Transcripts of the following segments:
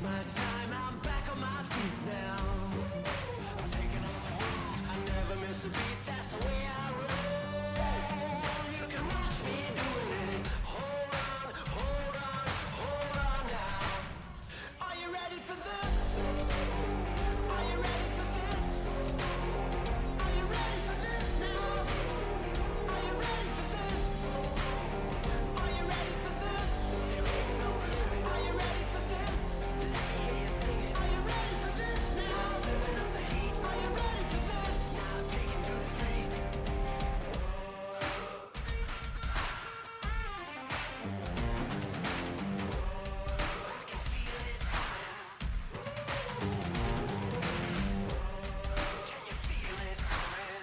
It's my time, I'm back on my feet now. I'm taking on the world, I never miss a beat, that's the way I roll. You can watch me doing it. Hold on, hold on, hold on now. Are you ready for this? Are you ready for this? Are you ready for this now? Are you ready for this? Are you ready for this? Are you ready for this? Are you ready for this now? Turn up the heat. Are you ready for this? Now take it to the street. I can feel it coming. Can you feel it coming?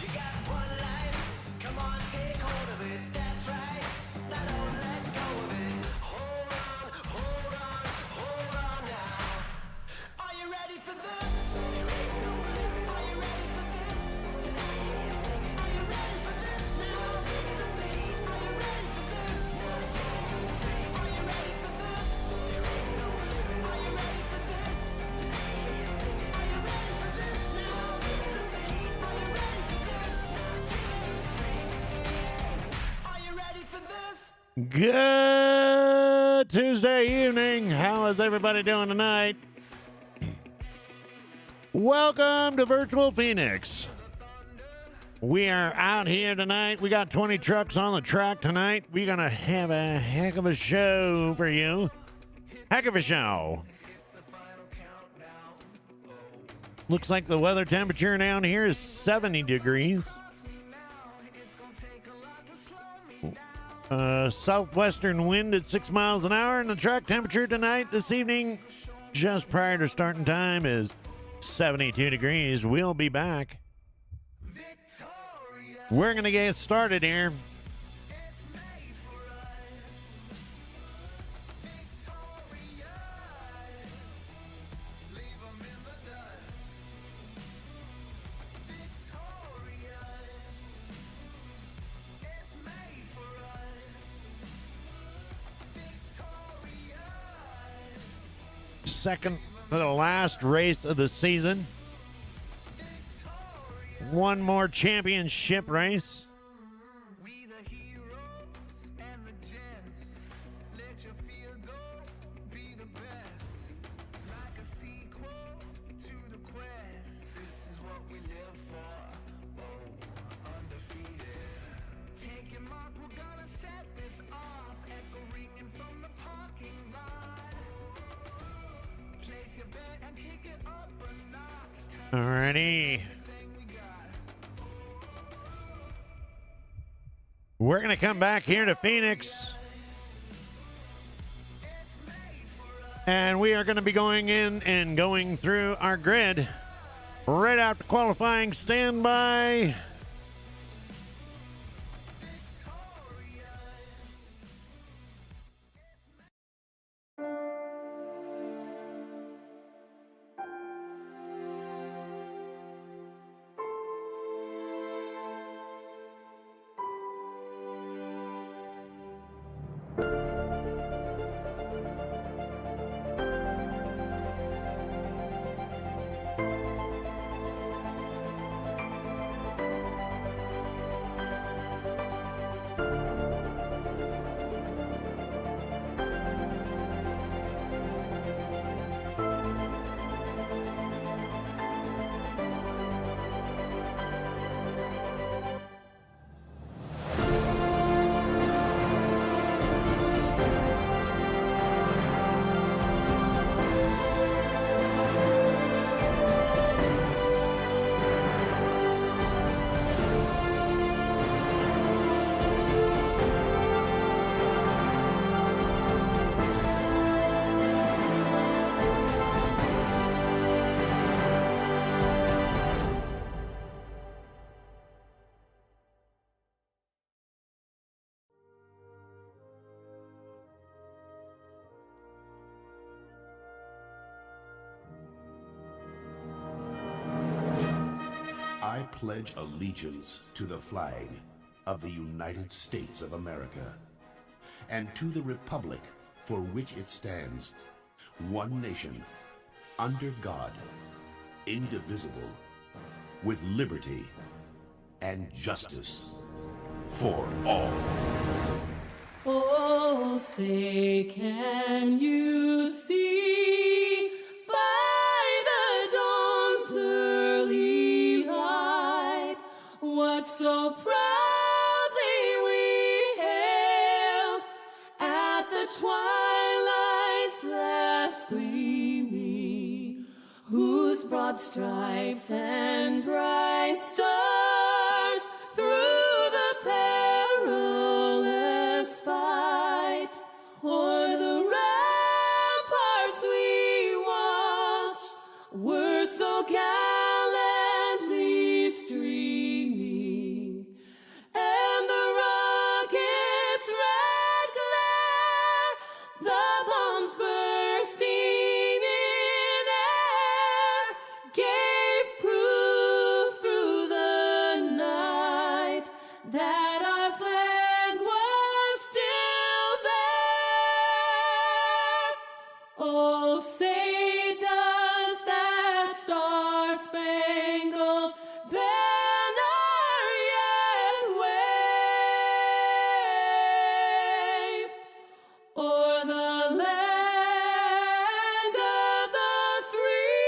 You got one life, come on, take hold of it, that's right. Now don't let go of it. Hold on, hold on, hold on now. Are you ready for this? Are you ready for this? Are you ready for this now? Are you ready for this? Are you ready for this? Are you ready for this? Are you ready for this now? Are you ready for this? Are you ready for this? Good Tuesday evening. How is everybody doing tonight? Welcome to Virtual Phoenix. We are out here tonight. We got 20 trucks on the track tonight. We're going to have a heck of a show for you. Heck of a show. Looks like the weather temperature down here is 70 degrees. Southwestern wind at 6 miles an hour, and the track temperature tonight, this evening, just prior to starting time, is 72 degrees. We'll be back. We're going to get started here. Second to the last race of the season. One more championship race. We the heroes and the gents. Let your fear go, be the best. Like a sequel to the quest. This is what we live for. Oh, undefeated. Take your mark, we're gonna set this off. Echo ringing from the parking lot. Place your bet and kick it up a notch. Alrighty. We're going to come back here to Phoenix. And we are going to be going in and going through our grid right after qualifying. Stand by. I pledge allegiance to the flag of the United States of America and to the republic for which it stands, one nation, under God, indivisible, with liberty and justice for all. Oh, say, can you see by the dawn's early light what so proudly we hailed at the twilight's last gleaming, whose broad stripes and bright stars through the perilous fight o'er the ramparts we watch were so gallantly streaming, and the rocket's red glare, the bombs bursting in air, gave proof through the night that our flag was still there. Oh, say does that star-spangled banner yet wave o'er the land of the free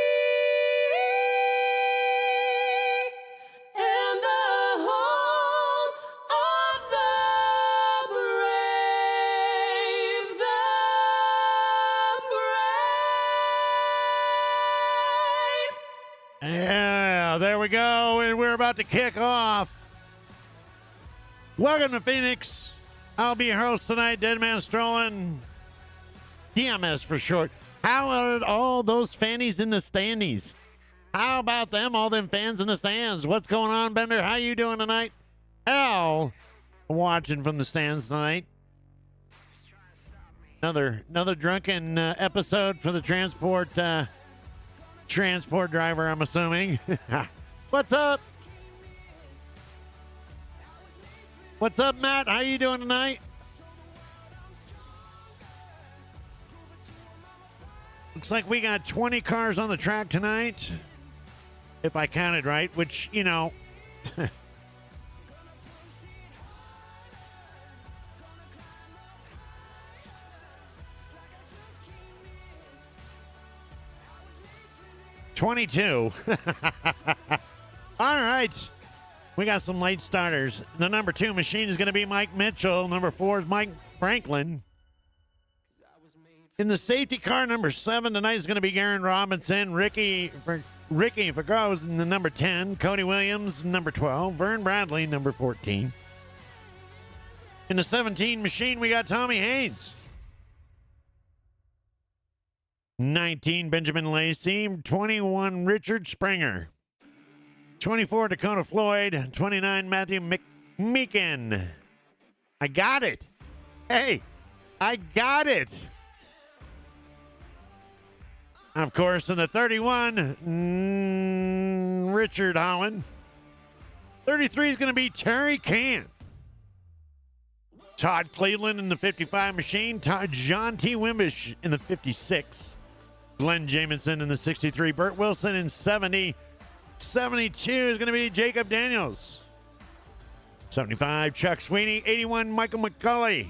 and the home of the brave, the brave. Yeah, there we go, and we're about to kick off. Welcome to Phoenix. I'll be your host tonight, Dead Man Strolling, DMS for short. How are all those fannies in the standees? How about them, all them fans in the stands? What's going on, Bender? How you doing tonight? Al, watching from the stands tonight. Another drunken episode for the transport driver, I'm assuming. What's up? What's up, Matt? How you doing tonight? Looks like we got 20 cars on the track tonight, if I counted right, which, you know, $22. All right. We got some late starters. The number 2 machine is going to be Mike Mitchell. Number 4 is Mike Franklin. In the safety car, number 7 tonight is going to be Garen Robinson. Ricky Fagro's in the number 10. Cody Williams, number 12. Vern Bradley, number 14. In the 17 machine, we got Tommy Haynes. 19, Benjamin Lacey. 21, Richard Springer. 24, Dakota Floyd. 29, Matthew Meekin. I got it. Hey, I got it. Of course, in the 31, Richard Holland. 33 is going to be Terry Can. Todd Cleveland in the 55 machine. John T. Wimbish in the 56. Glenn Jamison in the 63. Burt Wilson in 70. 72 is going to be Jacob Daniels. 75, Chuck Sweeney. 81, Michael McCulley.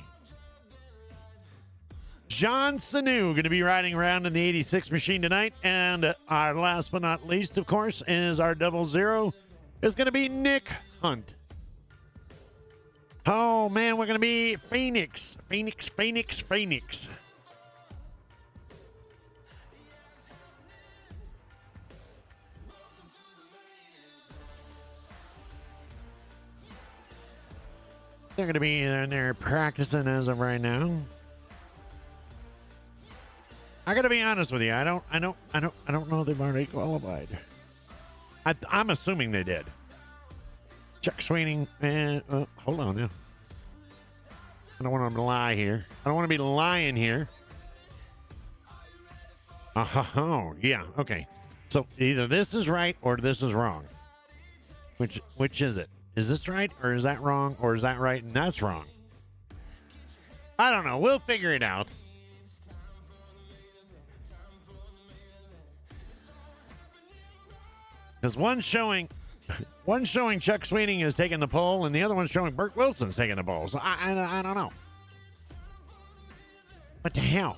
John Sanu going to be riding around in the 86 machine tonight. And our last but not least, of course, is our 00. Is going to be Nick Hunt. Oh, man, we're going to be Phoenix. They're going to be in there practicing as of right now. I got to be honest with you. I don't know if they've already qualified. I'm assuming they did. Chuck Sweeney, hold on now. I don't want to lie here. I don't want to be lying here. Oh, yeah, okay. So either this is right or this is wrong. Which is it? Is this right or is that wrong or is that right and that's wrong? I don't know. We'll figure it out. Because one's showing Chuck Sweeney is taking the pole, and the other one's showing Burt Wilson's taking the pole. So I don't know. What the hell?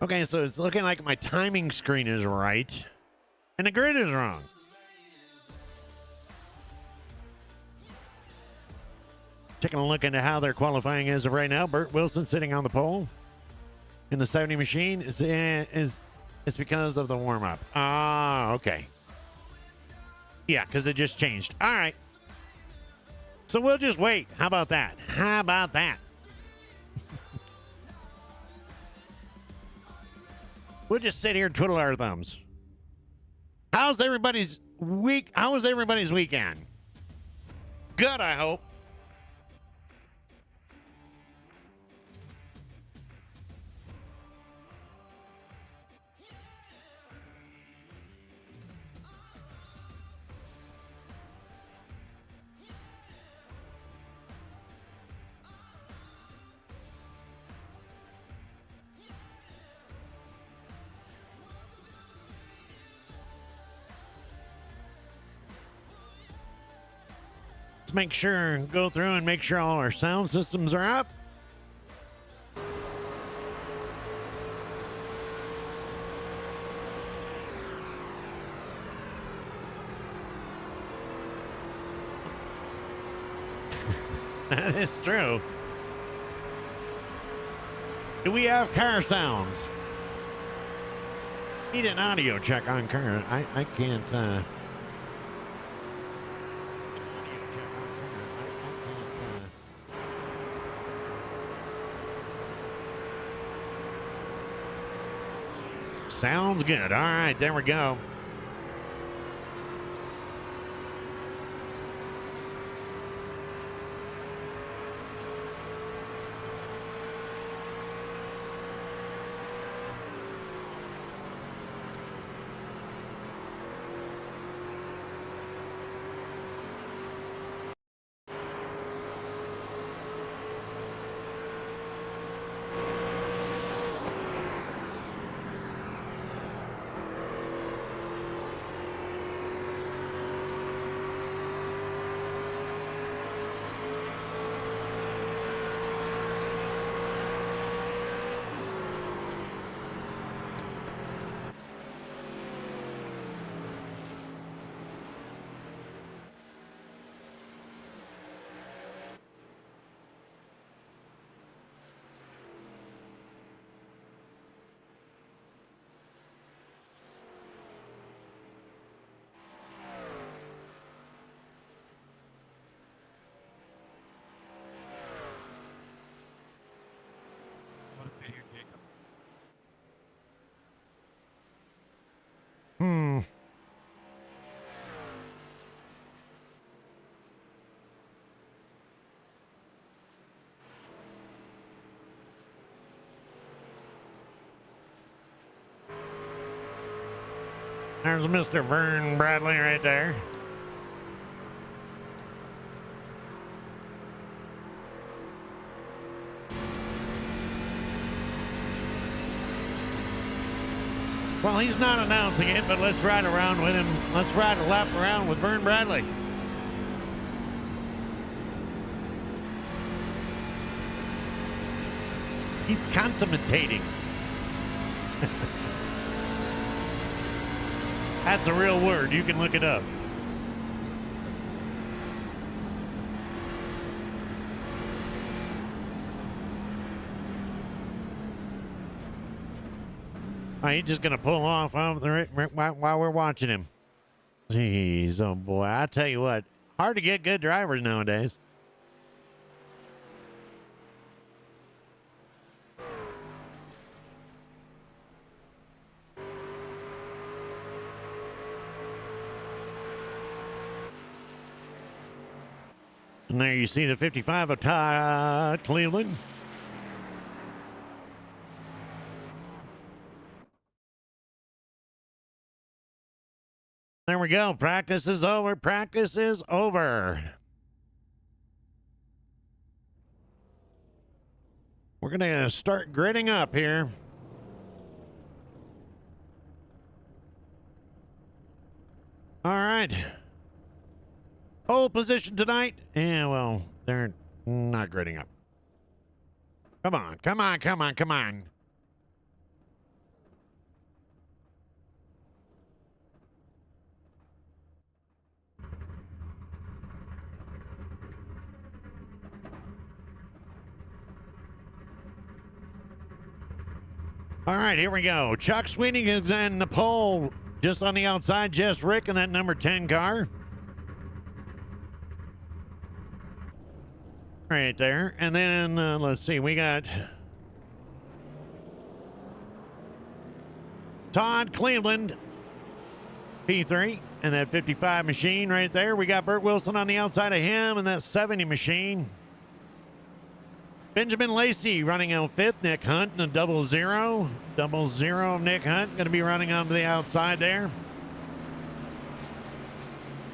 Okay, so it's looking like my timing screen is right, and the grid is wrong. Taking a look into how they're qualifying as of right now. Burt Wilson sitting on the pole in the 70 machine is it's because of the warm up. Ah, okay. Yeah, because it just changed. All right. So we'll just wait. How about that? How about that? We'll just sit here and twiddle our thumbs. How's everybody's week? How was everybody's weekend? Good, I hope. Let's make sure, go through and make sure all our sound systems are up. That is true. Do we have car sounds? Need an audio check on car. I can't, Sounds good. All right, there we go. There's Mr. Vern Bradley right there. Well, he's not announcing it, but let's ride around with him. Let's ride a lap around with Vern Bradley. He's consummating. That's a real word. You can look it up. He's just going to pull off while we're watching him. Jeez, oh boy. I tell you what, hard to get good drivers nowadays. And there you see the 55 of Todd Cleveland. There we go. Practice is over. Practice is over. We're going to start gridding up here. All right. Pole position tonight. Yeah, well, they're not gridding up. Come on, come on, come on, come on. All right, here we go. Chuck Sweeney is in the pole just on the outside. Jess Rick in that number 10 car. Right there. And then, let's see, we got Todd Cleveland, P3, and that 55 machine right there. We got Burt Wilson on the outside of him and that 70 machine. Benjamin Lacey running out fifth. Nick Hunt in a 00. 00 of Nick Hunt going to be running onto the outside there.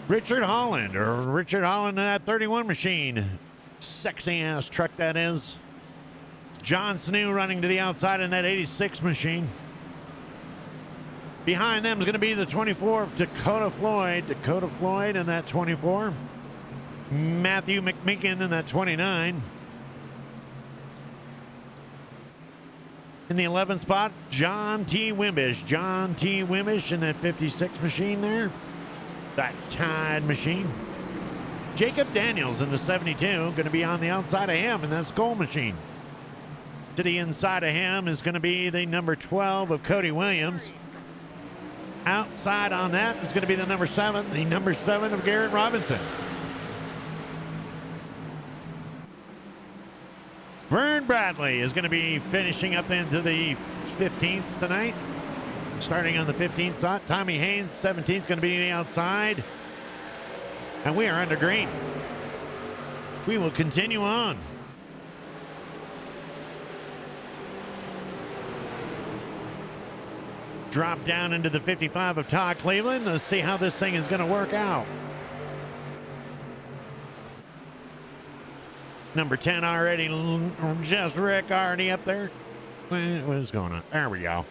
Richard Holland in that 31 machine. Sexy ass truck that is. John Snew running to the outside in that 86 machine. Behind them is going to be the 24 of Dakota Floyd. Dakota Floyd in that 24. Matthew McMeekin in that 29. In the 11th spot, John T. Wimbish. John T. Wimbish in that 56 machine there. That Tide machine. Jacob Daniels in the 72. Going to be on the outside of him in that Skull machine. To the inside of him is going to be the number 12 of Cody Williams. Outside on that is going to be the number 7. The number 7 of Garrett Robinson. Vern Bradley is going to be finishing up into the 15th tonight. Starting on the 15th spot. Tommy Haynes, 17th, is going to be the outside. And we are under green. We will continue on. Drop down into the 55 of Todd Cleveland. Let's see how this thing is going to work out. Number 10 already, just Rick already up there. What is going on? There we go.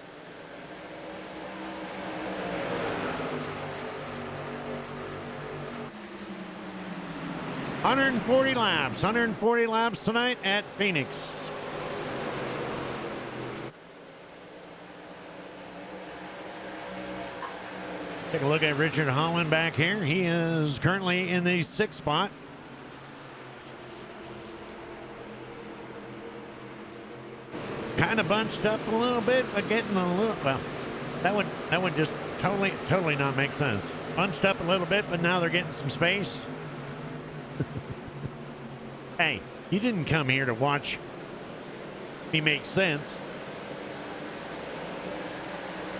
$140 laps tonight at Phoenix. Take a look at Richard Holland back here. He is currently in the 6th spot. Kind of bunched up a little bit, but getting a little, well, that would just totally not make sense. Bunched up a little bit, but now they're getting some space. Hey, you didn't come here to watch me make sense.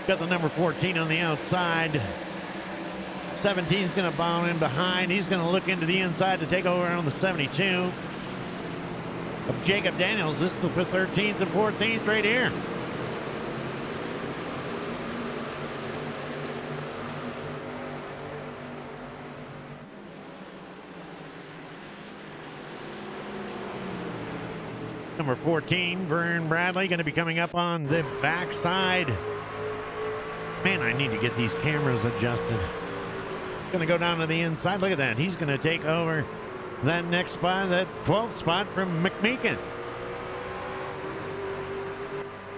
Got the number 14 on the outside. 17 is going to bomb in behind. He's going to look into the inside to take over on the 72. Of Jacob Daniels. This is the 13th and 14th right here. Number 14, Vern Bradley, going to be coming up on the backside. Man, I need to get these cameras adjusted. Going to go down to the inside. Look at that. He's going to take over that next spot, that 12th spot from McMeekin.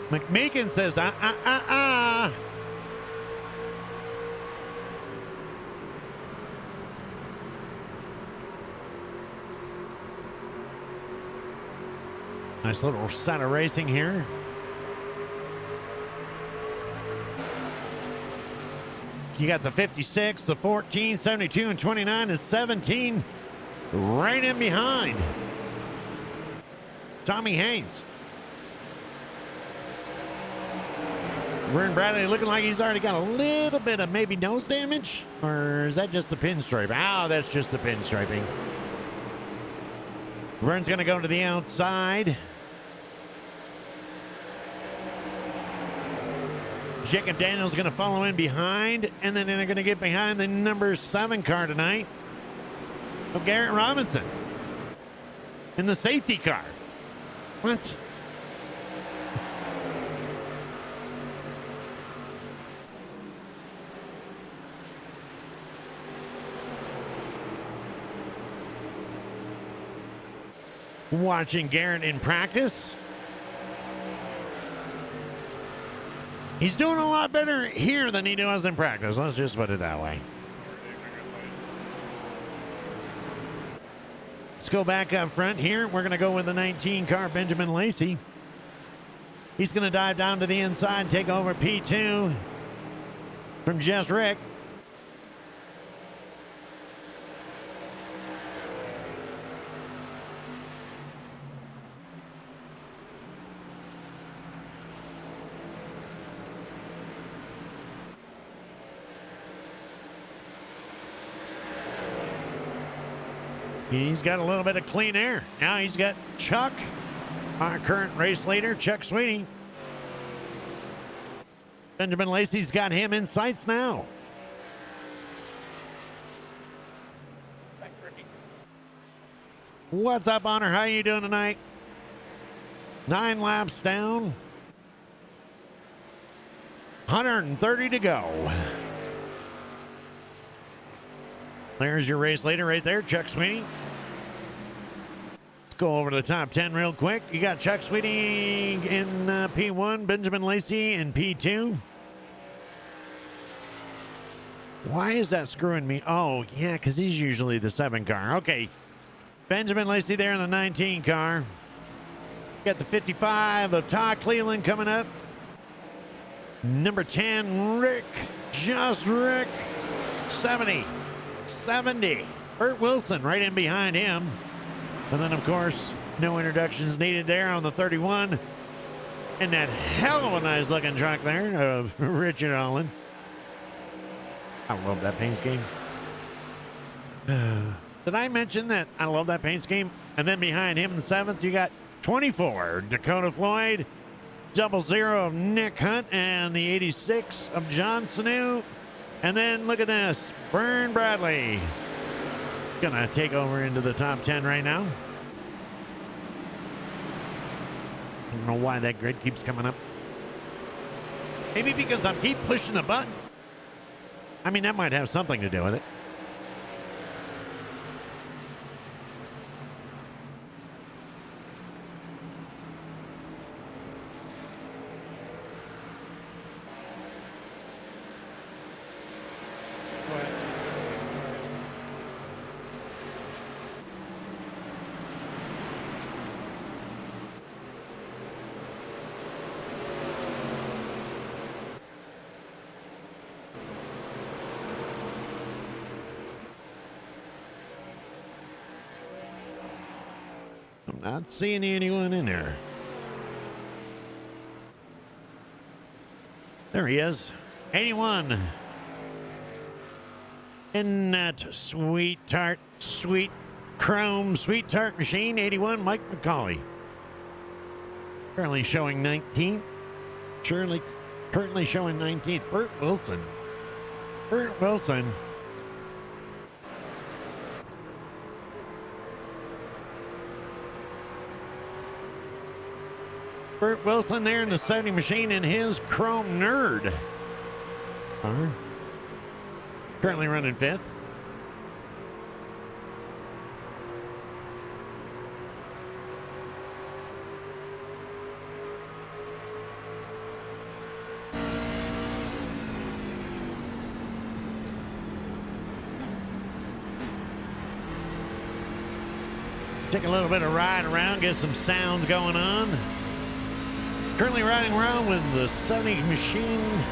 McMeekin says, Nice little set of racing here. You got the 56, the 14, 72, and 29, and 17 right in behind. Tommy Haynes. Vern Bradley looking like he's already got a little bit of maybe nose damage. Or is that just the pinstripe? Oh, that's just the pinstriping. Vern's going to go to the outside. Jacob Daniels going to follow in behind. And then they're going to get behind the number 7 car tonight of Garrett Robinson in the safety car. What? watching Garrett in practice. He's doing a lot better here than he was in practice. Let's just put it that way. Let's go back up front here. We're going to go with the 19 car, Benjamin Lacey. He's going to dive down to the inside and take over P2 from Just Rick. He's got a little bit of clean air. Now he's got Chuck, our current race leader, Chuck Sweeney. Benjamin Lacey's got him in sights now. What's up, Honor? How you doing tonight? 9 laps down. 130 to go. There's your race leader right there, Chuck Sweeney. Let's go over to the top 10 real quick. You got Chuck Sweeney in P1, Benjamin Lacey in P2. Why is that screwing me? Oh, yeah, because he's usually the 7 car. Okay. Benjamin Lacey there in the 19 car. Got the 55 of Todd Cleveland coming up. Number 10, Rick. Just Rick. 70. Burt Wilson right in behind him. And then, of course, no introductions needed there on the 31. And that hell of a nice looking truck there of Richard Allen. I love that paint scheme. Did I mention that I love that paint scheme? And then behind him in the 7th, you got 24, Dakota Floyd, 00 of Nick Hunt, and the 86 of John Sanu. And then look at this, Vern Bradley. Gonna take over into the top 10 right now. I don't know why that grid keeps coming up. Maybe because I keep pushing the button. I mean, that might have something to do with it. Not seeing anyone in there. There he is. 81. In that sweet tart machine. 81, Mike McCauley. Currently showing 19th. Currently showing 19th. Burt Wilson. Burt Wilson there in the 70 machine in his Chrome Nerd. Currently running 5th. Take a little bit of ride around, get some sounds going on. Currently riding around with the 70 machine.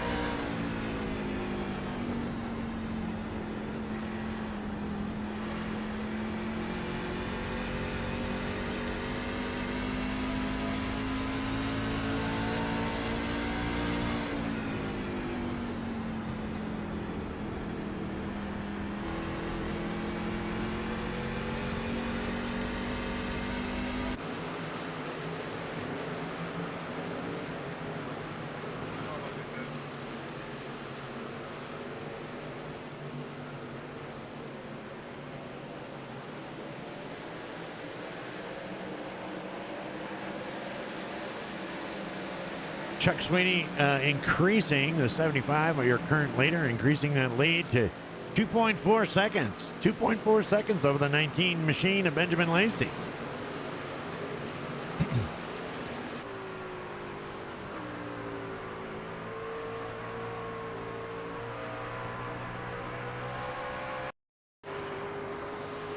Chuck Sweeney increasing the 75 of your current leader, increasing that lead to 2.4 seconds. 2.4 seconds over the 19 machine of Benjamin Lacey.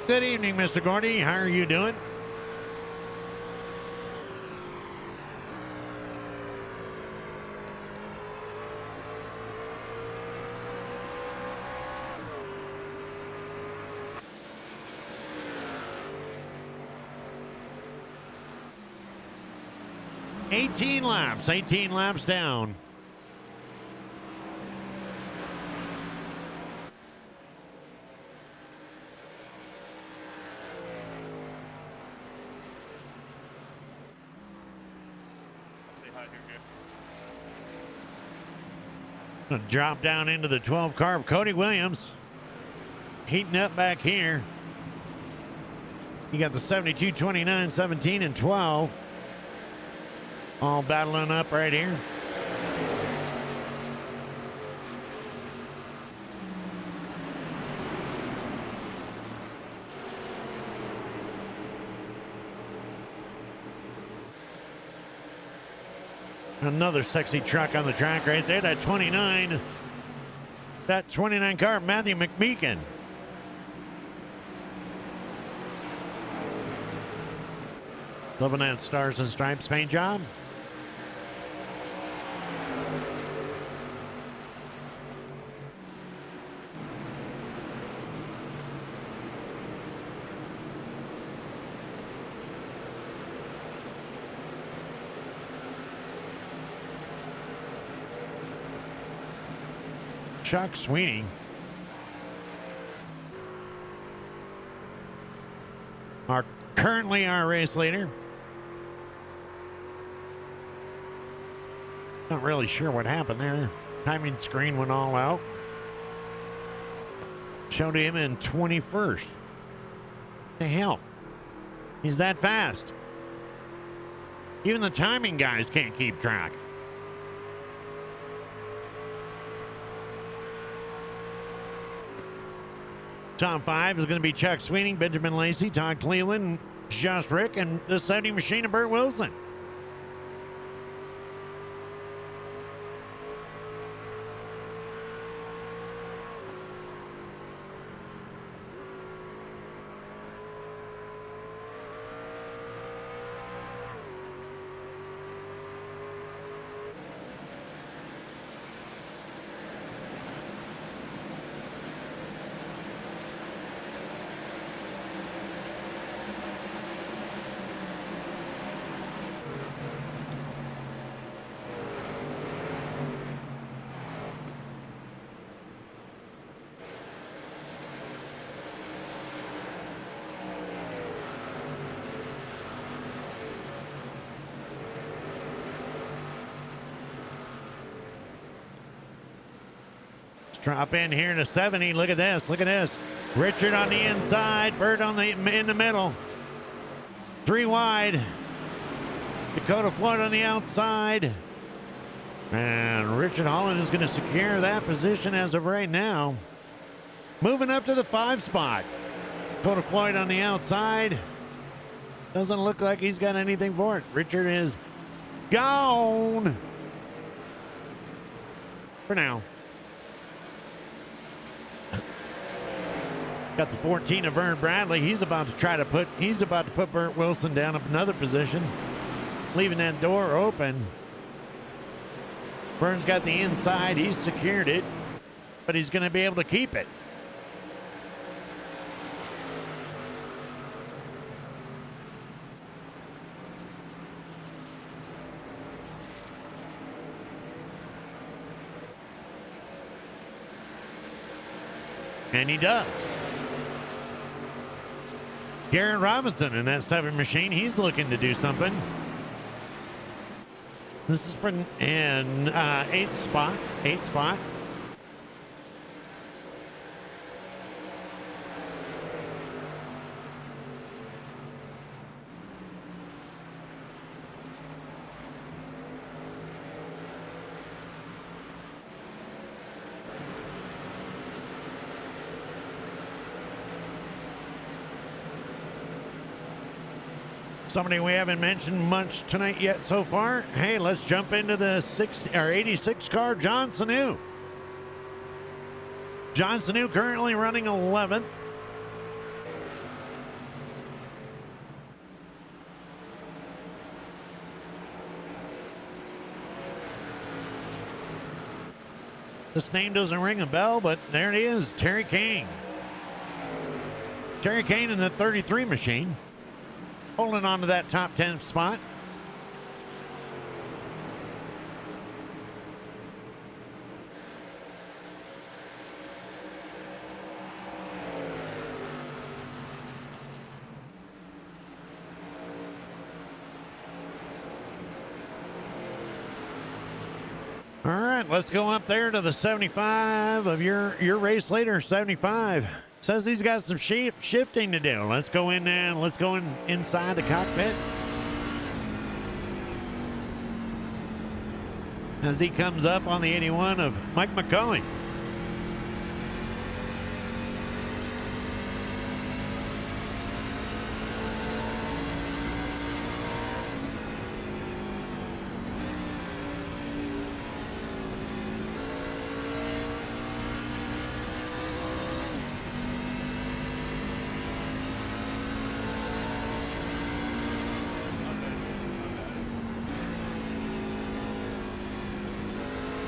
Good evening, Mr. Gordy. How are you doing? Eighteen laps down. Gonna drop down into the 12 car of Cody Williams. Heating up back here. You got the 72, 29, 17, and 12. All battling up right here. Another sexy truck on the track right there. That 29. That 29 car, Matthew McMeekin. Loving that Stars and Stripes paint job. Chuck Sweeney. Currently our race leader. Not really sure what happened there. Timing screen went all out. Showed him in 21st. The hell? He's that fast. Even the timing guys can't keep track. Top 5 is going to be Chuck Sweeney, Benjamin Lacey, Todd Cleveland, Josh Rick, and the 70 machine of Burt Wilson. Drop in here to 70. Look at this. Look at this. Richard on the inside. Burt on in the middle. 3 wide. Dakota Floyd on the outside. And Richard Holland is going to secure that position as of right now. Moving up to the 5 spot. Dakota Floyd on the outside. Doesn't look like he's got anything for it. Richard is gone. For now. Got the 14 of Vern Bradley. He's about to put Burt Wilson down up another position, leaving that door open. Vern's got the inside. He's secured it, but he's going to be able to keep it. And he does. Garrett Robinson in that 7 machine. He's looking to do something. This is for an 8th spot. 8th spot. Somebody we haven't mentioned much tonight yet so far. Hey, let's jump into the 86 car, John Sanu. John Sanu currently running 11th. This name doesn't ring a bell, but there it is, Terry Kane. Terry Kane in the 33 machine, holding on to that top 10 spot. All right, let's go up there to the 75 of your race leader, 75. Says he's got some shifting to do. Let's go in there and let's go inside the cockpit. As he comes up on the 81 of Mike McCauley.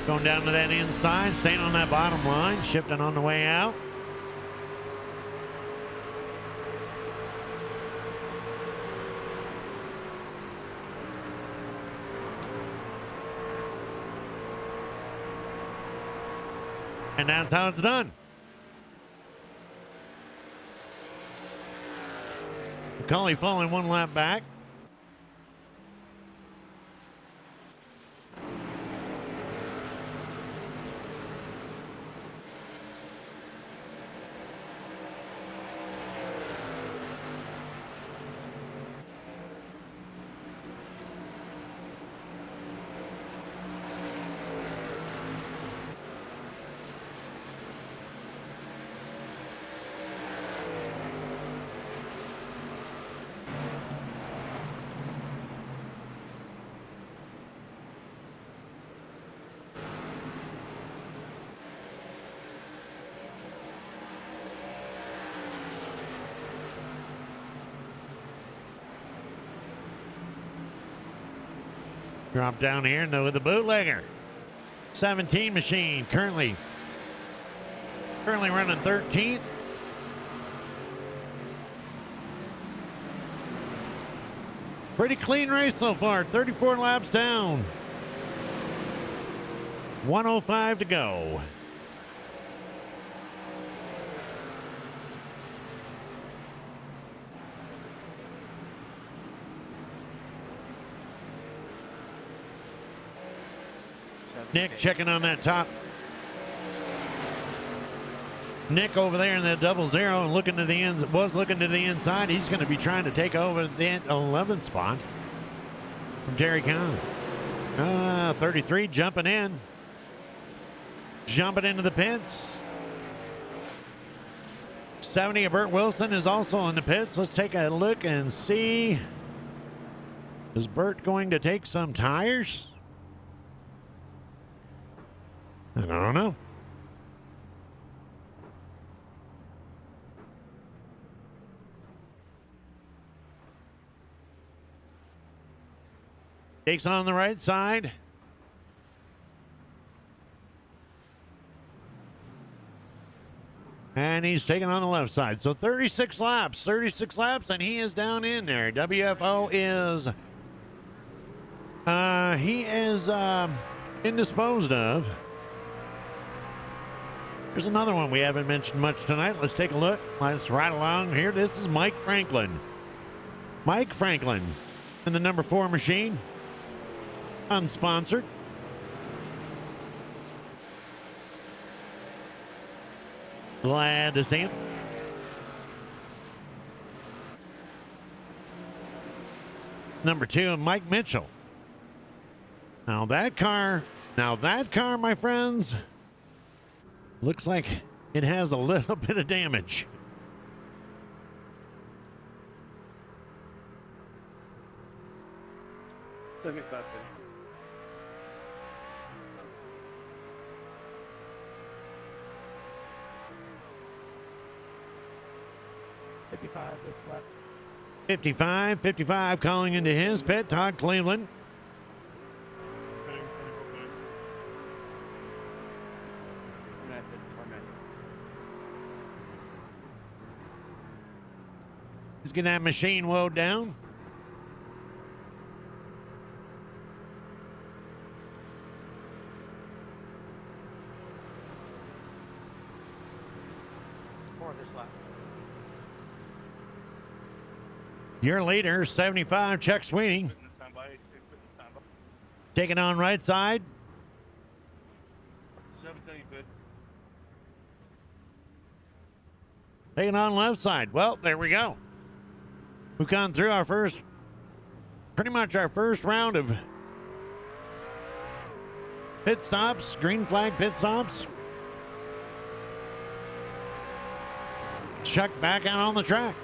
Going down to that inside, staying on that bottom line, shifting on the way out. And that's how it's done. McCauley falling one lap back. Drop down here with the bootlegger. 17 machine currently running 13th. Pretty clean race so far. 34 laps down. 105 to go. Nick checking on that top. Nick over there in that 00 and looking to the inside. He's going to be trying to take over the 11th spot from Terry Kane. 33 jumping in. Jumping into the pits. 70 of Burt Wilson is also in the pits. Let's take a look and see. Is Burt going to take some tires? I don't know. Takes on the right side. And he's taking on the left side. So 36 laps, and he is down in there. WFO is, he is indisposed of. There's another one we haven't mentioned much tonight. Let's take a look. Let's ride along here. This is Mike Franklin. Mike Franklin in the number 4 machine. Unsponsored. Glad to see him. Number 2, Mike Mitchell. Now that car, my friends, looks like it has a little bit of damage. Look at that. 55 calling into his pit, Todd Cleveland. He's getting that machine woed down. More this lap. Your leader, 75, Chuck Sweeney. Taking on right side. 17 good. Taking on left side. Well, there we go. We've gone through our pretty much our first round of pit stops, green flag pit stops. Chuck back out on the track.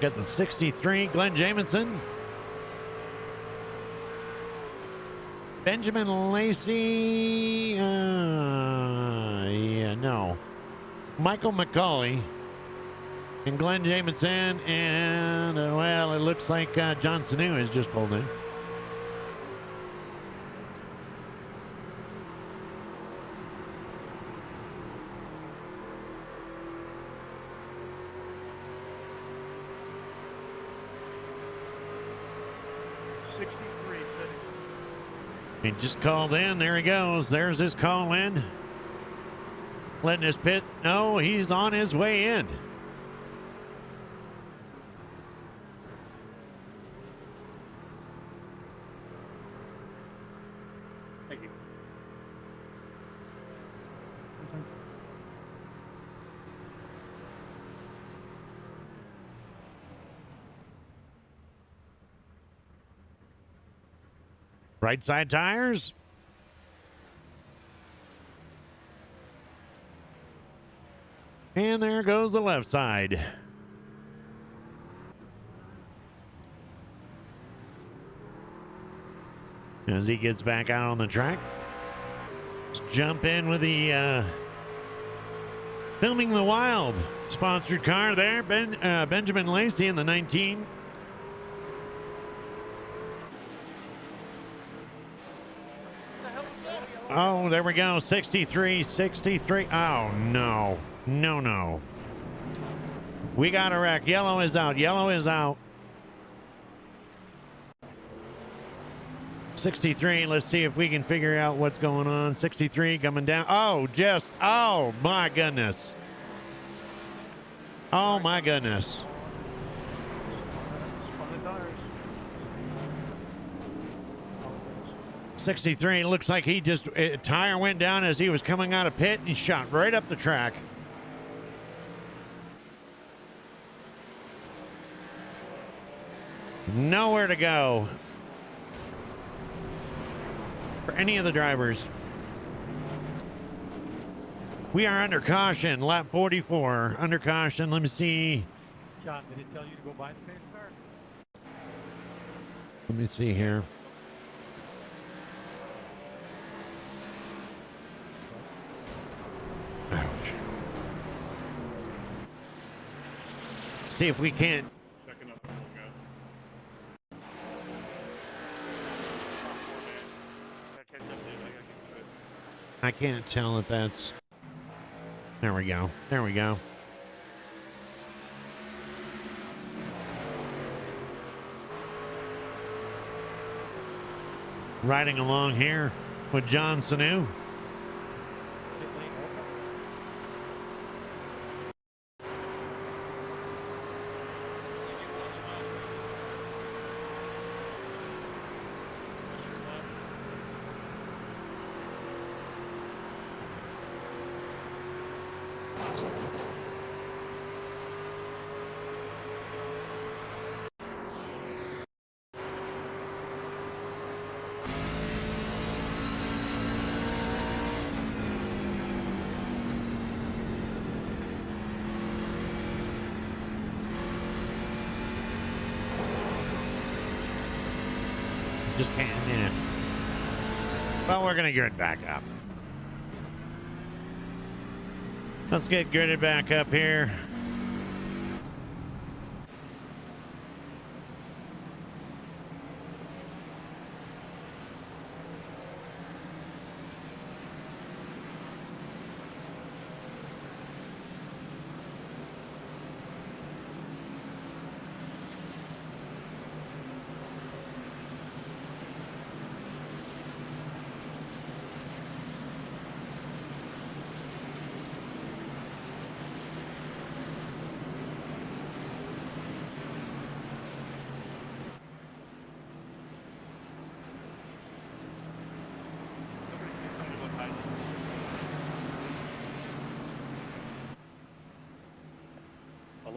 Got the 63, Glenn Jamison. Benjamin Lacey. Yeah, no. Michael McCauley. And Glenn Jamison. And, well, it looks like John Sanu has just pulled in. He just called in. There he goes. There's his call in. Letting his pit. No, he's on his way in. Thank you. Right side tires. And there goes the left side. As he gets back out on the track. Let's jump in with the Filming the Wild sponsored car there. Benjamin Lacey in the 19. Oh, there we go. 63, 63. Oh, no. No, no. We got a wreck. Yellow is out. Yellow is out. 63. Let's see if we can figure out what's going on. 63 coming down. Oh, just. Oh, my goodness. Oh, my goodness. 63, looks like he just, tire went down as he was coming out of pit and he shot right up the track. Nowhere to go for any of the drivers. We are under caution, lap 44. Under caution, let me see. John, did it tell you to go buy the pace car? Let me see here. Ouch. See if we can't. Checking up. I can't tell if that's. There we go. There we go. Riding along here with John Sanu. Just can't, yeah. Well, we're gonna grid back up. Let's get gridded back up here.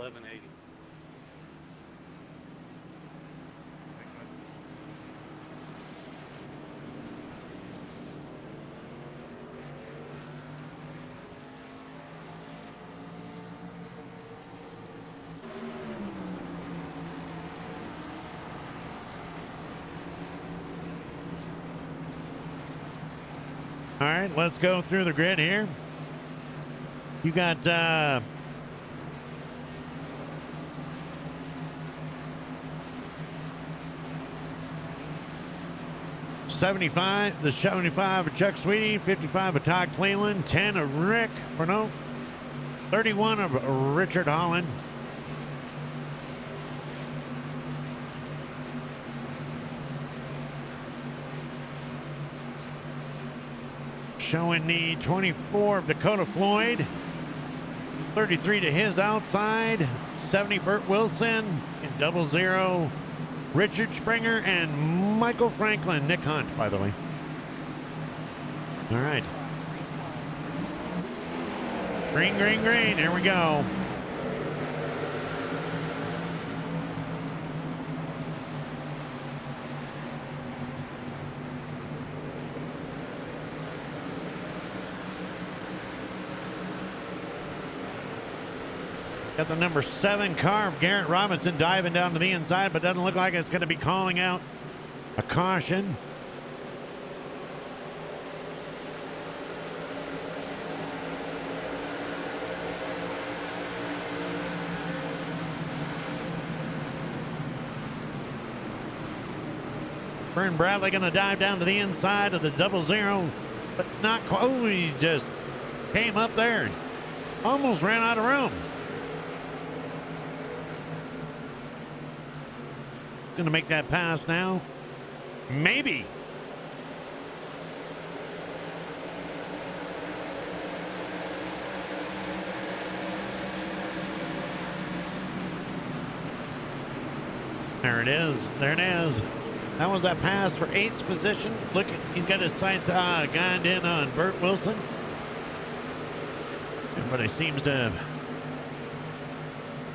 1180. All right, let's go through the grid here. You got 75, the 75 of Chuck Sweetie, 55 of Todd Cleveland, 10 of Rick Renault, 31 of Richard Holland. Showing the 24 of Dakota Floyd, 33 to his outside, 70 Burt Wilson, and 00 Richard Springer and Michael Franklin. Nick Hunt, by the way. All right. Green, green, green. Here we go. Got the number 7 car of Garrett Robinson diving down to the inside, but doesn't look like it's going to be calling out a caution. Vern Bradley going to dive down to the inside of the 00, but not quite. Oh, he just came up there and almost ran out of room. Going to make that pass now. Maybe. There it is. There it is. That was that pass for 8th position. Look, he's got his sights gunned in on Burt Wilson. Everybody seems to have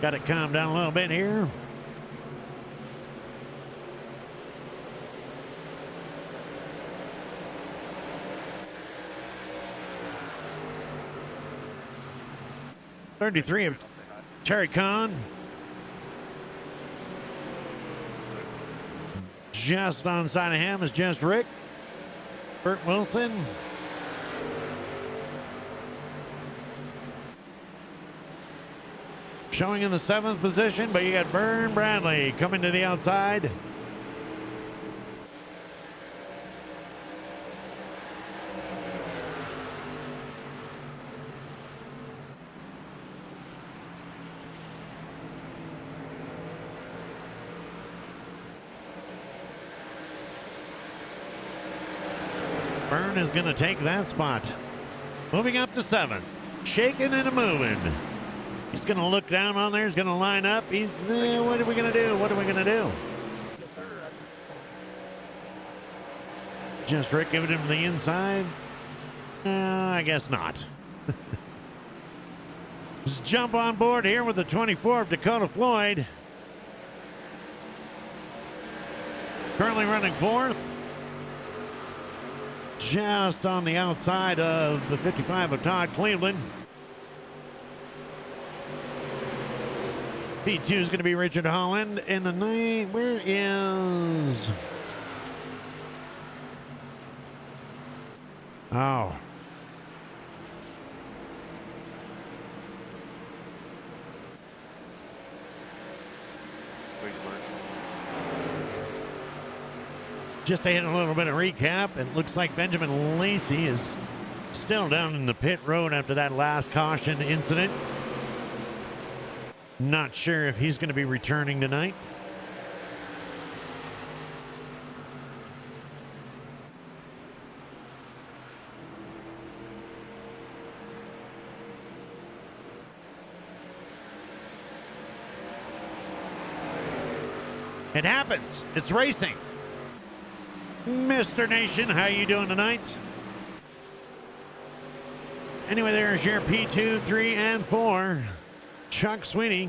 got it calmed down a little bit here. '33 of Terry Kahn. Just on side of him is just Rick. Burt Wilson. Showing in the 7th position, but you got Vern Bradley coming to the outside. Vern is going to take that spot. Moving up to 7th. Shaking and a moving. He's going to look down on there. He's going to line up. He's, what are we going to do? What are we going to do? Just Rick giving him the inside? I guess not. Let's jump on board here with the 24 of Dakota Floyd. Currently running 4th. Just on the outside of the 55 of Todd Cleveland. P2 is going to be Richard Holland. In the 9, where is... Oh. Just to hit a little bit of recap, it looks like Benjamin Lacey is still down in the pit road after that last caution incident. Not sure if he's going to be returning tonight. It happens. It's racing. Mr. Nation, how you doing tonight? Anyway, there's your P2, 3, and 4. Chuck Sweeney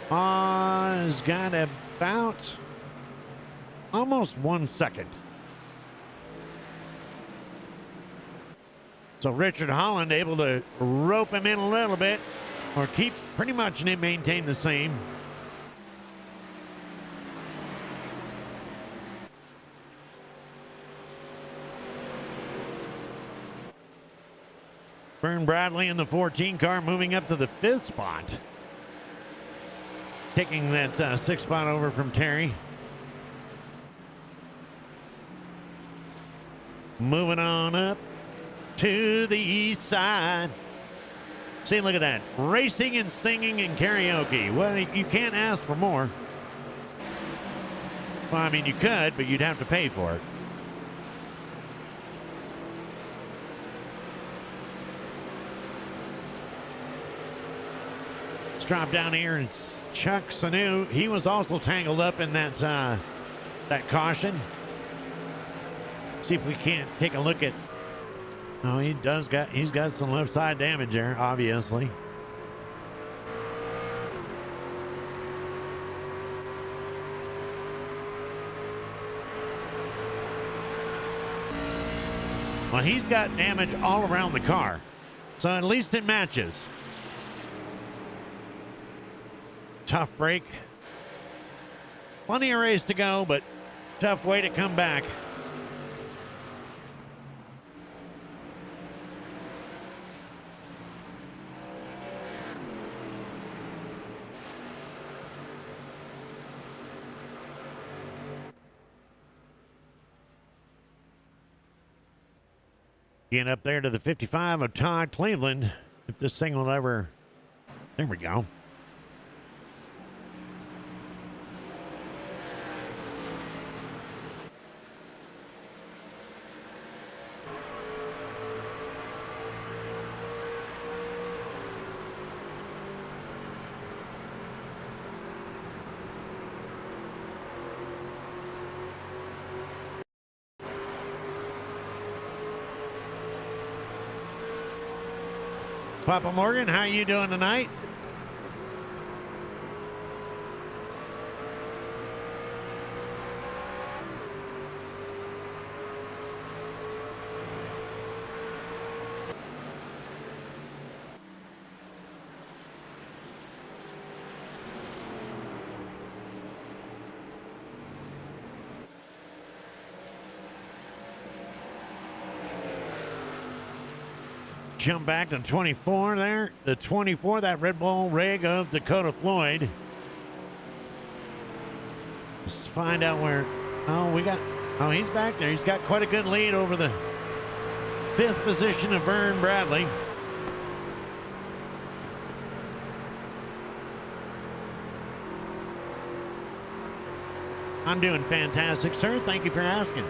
Has got about almost 1 second. So Richard Holland able to rope him in a little bit, or keep pretty much maintain the same. Vern Bradley in the 14 car moving up to the 5th spot. Taking that 6th spot over from Terry. Moving on up to the east side. See, look at that. Racing and singing and karaoke. Well, you can't ask for more. Well, I mean, you could, but you'd have to pay for it. Let's drop down here and Chuck Sanu. He was also tangled up in that that caution. See if we can't take a look at. Oh, he's got some left side damage there, obviously. Well, he's got damage all around the car, so at least it matches. Tough break. Plenty of race to go, but tough way to come back. Get up there to the 55 of Todd Cleveland. If this thing will ever. There we go. Papa Morgan, how you doing tonight? Jump back to 24 there. The 24, that Red Bull rig of Dakota Floyd. Let's find out where. Oh, he's back there. He's got quite a good lead over the 5th position of Vern Bradley. I'm doing fantastic, sir. Thank you for asking.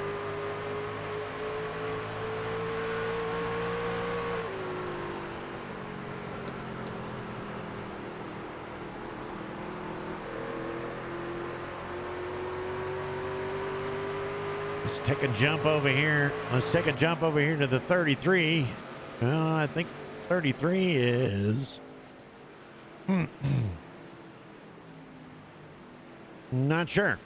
Let's take a jump over here. Let's take a jump over here to the 33. Well, I think 33 is. Not sure.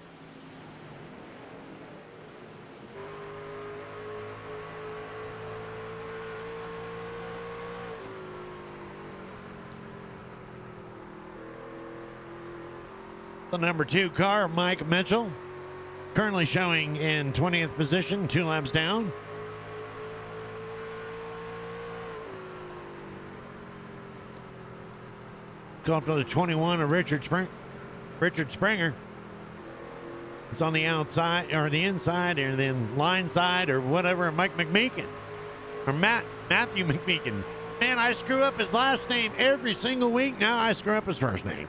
The number 2 car, Mike Mitchell. Currently showing in 20th position, 2 laps down. Go up to the 21 of Richard Springer. It's on the outside or the inside or then line side or whatever. Mike McMeekin or Matthew McMeekin. Man, I screw up his last name every single week. Now I screw up his first name.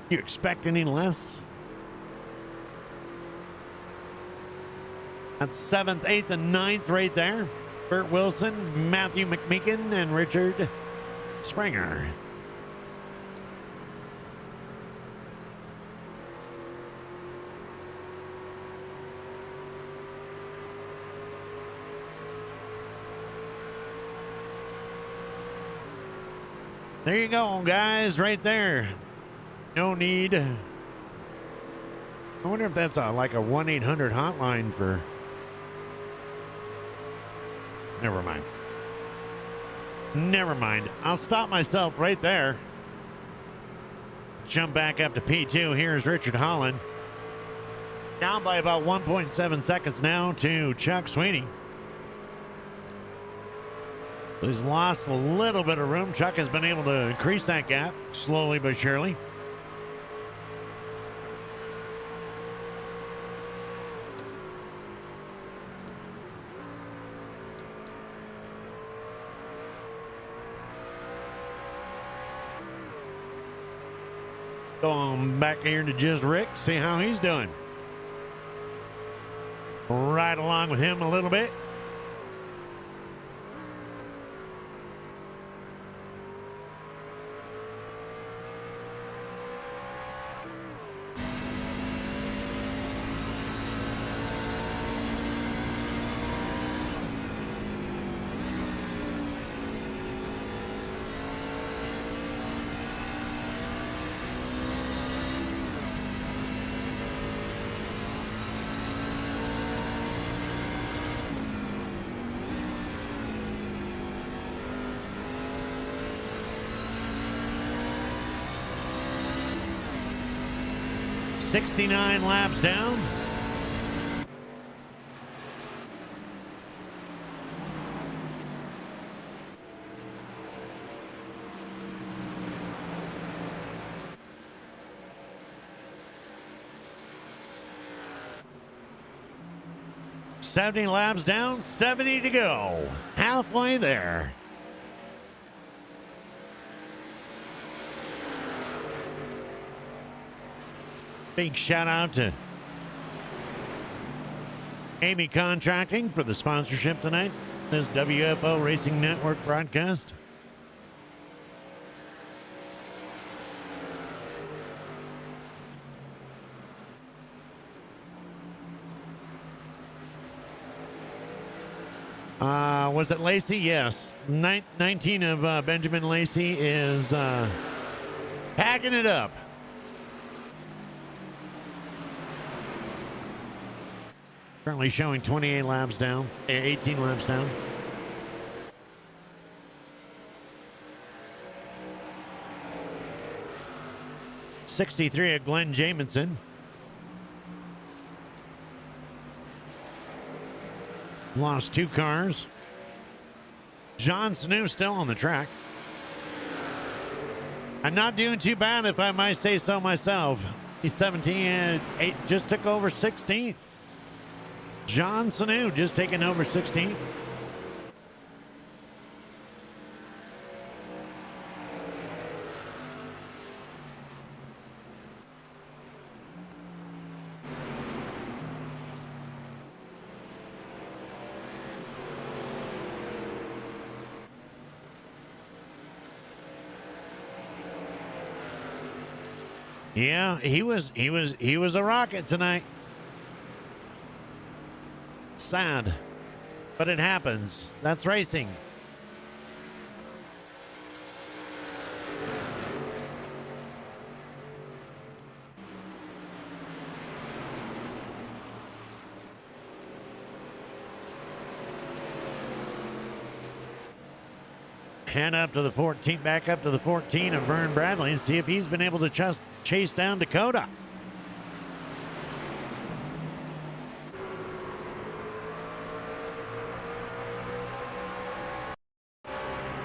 You expect any less? That's 7th, 8th, and 9th right there. Bert Wilson, Matthew McMeekin, and Richard Springer. There you go, guys, right there. No need. I wonder if that's like a 1-800 hotline for. Never mind. Never mind. I'll stop myself right there. Jump back up to P2. Here's Richard Holland. Down by about 1.7 seconds now to Chuck Sweeney. He's lost a little bit of room. Chuck has been able to increase that gap slowly but surely. Going back here to just Rick, see how he's doing. Right along with him a little bit. .69 laps down. .70 laps down, 70 to go. Halfway there. Big shout out to Amy Contracting for the sponsorship tonight. This WFO Racing Network broadcast. Was it Lacey? Yes. 19 of Benjamin Lacey is packing it up. Currently showing 28 laps down, 18 laps down. .63 at Glenn Jamison. Lost 2 cars. John Sanu still on the track. I'm not doing too bad, if I might say so myself. He's 17 and 8, just took over 16th. John Sanu just taking over 16th. Yeah, he was a rocket tonight. Sad, but it happens. That's racing. Head up to the 14, back up to the 14 of Vern Bradley and see if he's been able to chase down Dakota.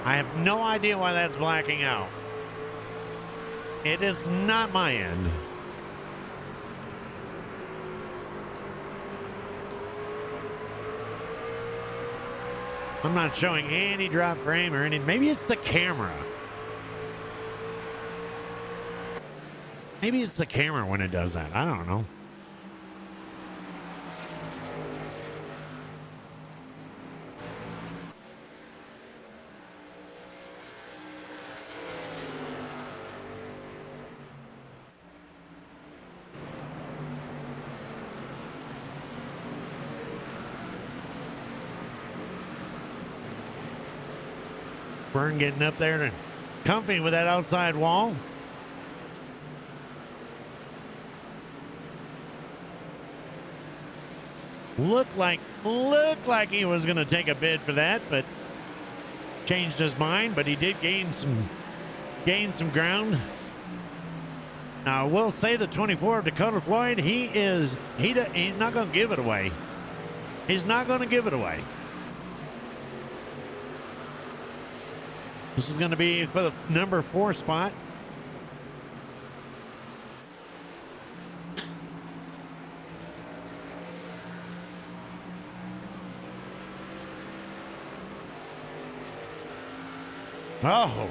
I have no idea why that's blacking out. It is not my end. I'm not showing any drop frame or any. Maybe it's the camera. Maybe it's the camera when it does that. I don't know. Vern getting up there and comfy with that outside wall. Looked like he was going to take a bid for that, but changed his mind. But he did gain some ground. Now I will say the 24 of Dakota Floyd, he's not going to give it away. He's not going to give it away. This is going to be for the number 4 spot. Oh.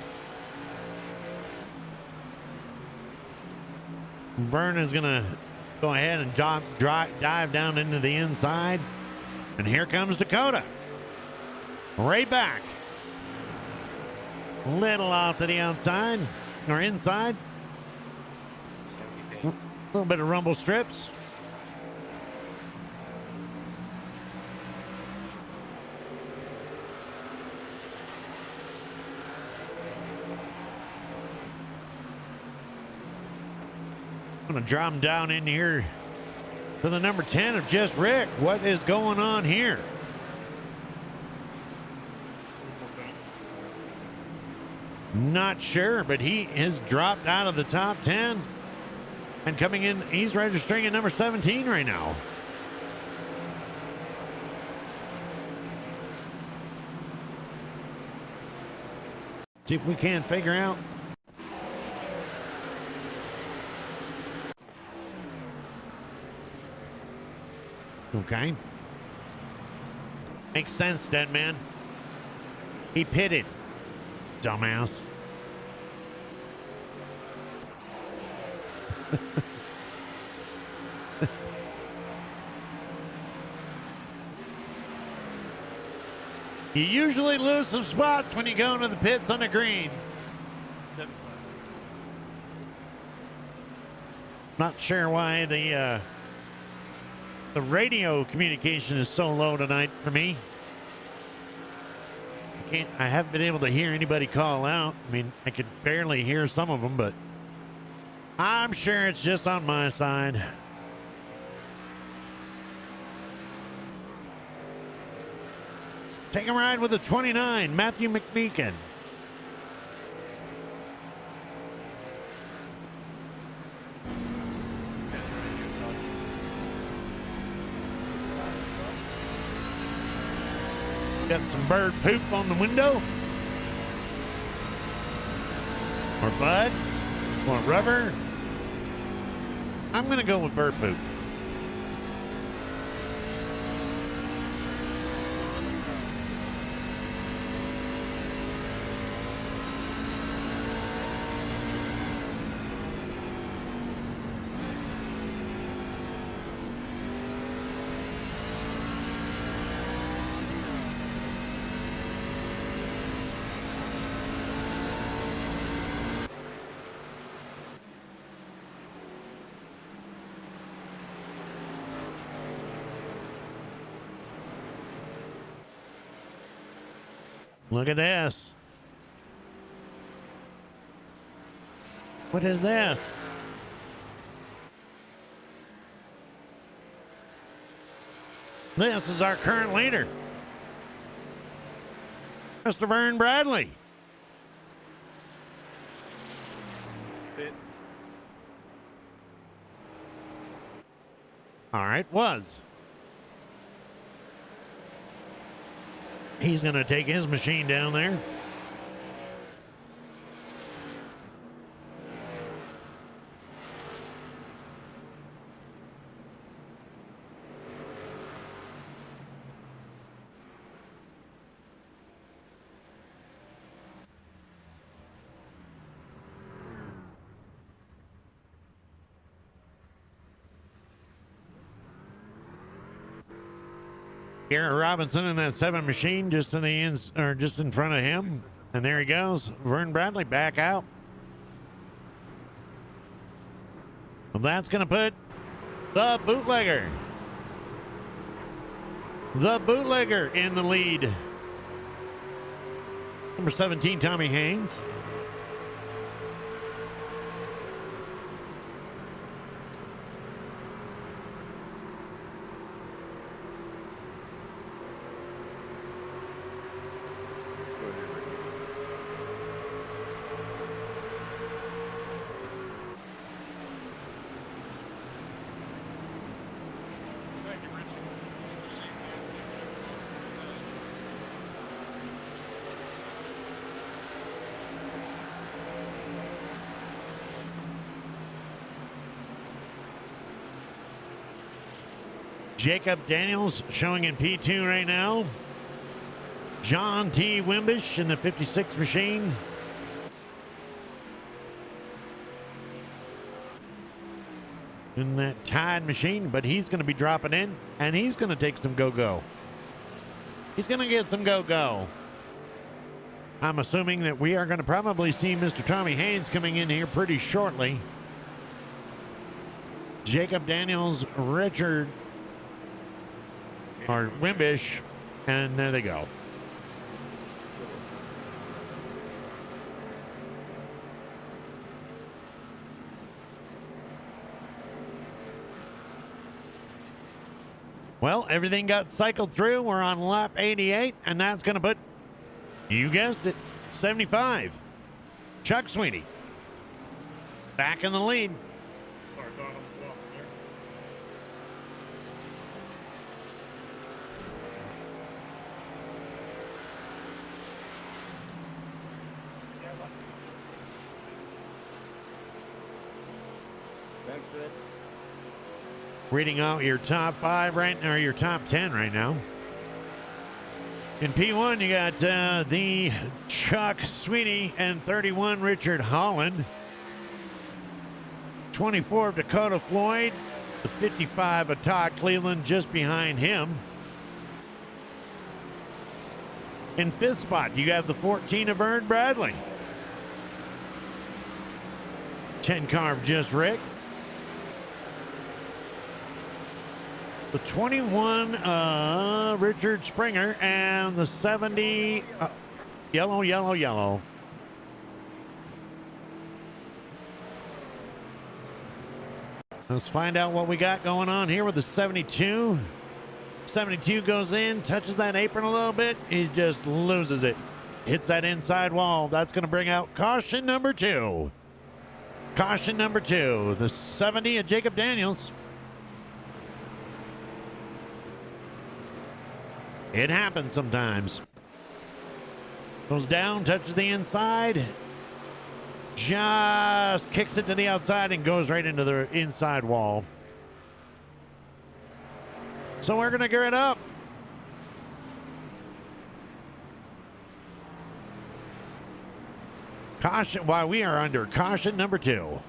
Vernon's going to go ahead and dive down into the inside. And here comes Dakota. Right back. Little off to the outside or inside. A little bit of rumble strips. I'm going to drop him down in here to the number 10 of Just Rick. What is going on here? Not sure, but he has dropped out of the top 10. And coming in, he's registering at number 17 right now. See if we can figure out. Okay. Makes sense, dead man. He pitted. Dumbass. You usually lose some spots when you go into the pits on the green. Not sure why the radio communication is so low tonight for me. I haven't been able to hear anybody call out. I mean, I could barely hear some of them, but I'm sure it's just on my side. Let's take a ride with the 29, Matthew McMeekin. Got some bird poop on the window. Or buds. Or rubber. I'm going to go with bird poop. Look at this. What is this? This is our current leader, Mr. Vern Bradley. All right, was. He's going to take his machine down there. Garrett Robinson in that 7 machine just in the just in front of him. And there he goes. Vern Bradley back out. Well, that's going to put the bootlegger in the lead. Number 17, Tommy Haynes. Jacob Daniels showing in P2 right now. John T. Wimbish in the 56 machine. In that Tide machine, but he's going to be dropping in, and he's going to take some go-go. He's going to get some go-go. I'm assuming that we are going to probably see Mr. Tommy Haynes coming in here pretty shortly. Jacob Daniels, Richard, or Wimbish, and there they go. Well, everything got cycled through. We're on lap 88, and that's going to put, you guessed it, 75. Chuck Sweeney back in the lead. Sorry, thought I was off there. Yeah, what? Thanks, Red. Reading out your top 5 right, or your top 10 right now. In P1, you got the Chuck Sweeney and 31 Richard Holland. 24 of Dakota Floyd. The 55 of Todd Cleveland just behind him. In 5th spot, you have the 14 of Vern Bradley. 10 car of Just Rick. The 21, Richard Springer, and the 70, yellow. Let's find out what we got going on here with the 72. 72 goes in, touches that apron a little bit. He just loses it. Hits that inside wall. That's going to bring out caution number 2. Caution number 2, the 70 of Jacob Daniels. It happens sometimes. Goes down, touches the inside. Just kicks it to the outside and goes right into the inside wall. So we're going to gear it up. Caution, while we are under caution number 2.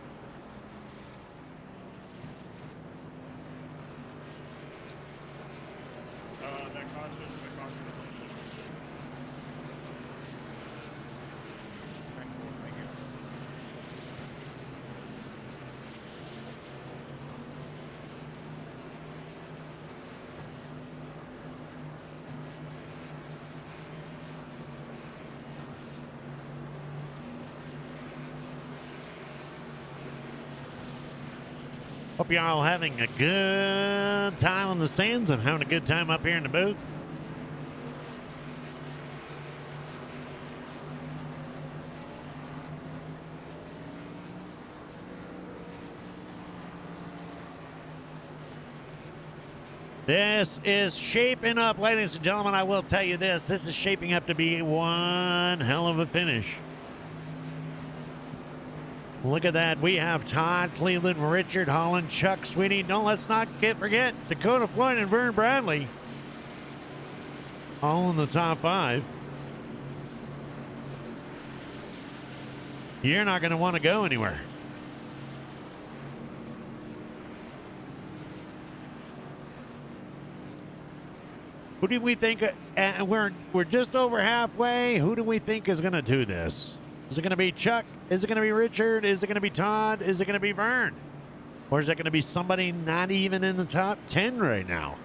Hope y'all having a good time in the stands. I'm having a good time up here in the booth. This is shaping up, ladies and gentlemen. I will tell you this. This is shaping up to be one hell of a finish. Look at that. We have Todd Cleveland, Richard Holland, Chuck Sweeney. Let's not forget Dakota Floyd and Vern Bradley. All in the top 5. You're not going to want to go anywhere. Who do we think? We're just over halfway. Who do we think is going to do this? Is it going to be Chuck? Is it going to be Richard? Is it going to be Todd? Is it going to be Vern? Or is it going to be somebody not even in the top 10 right now?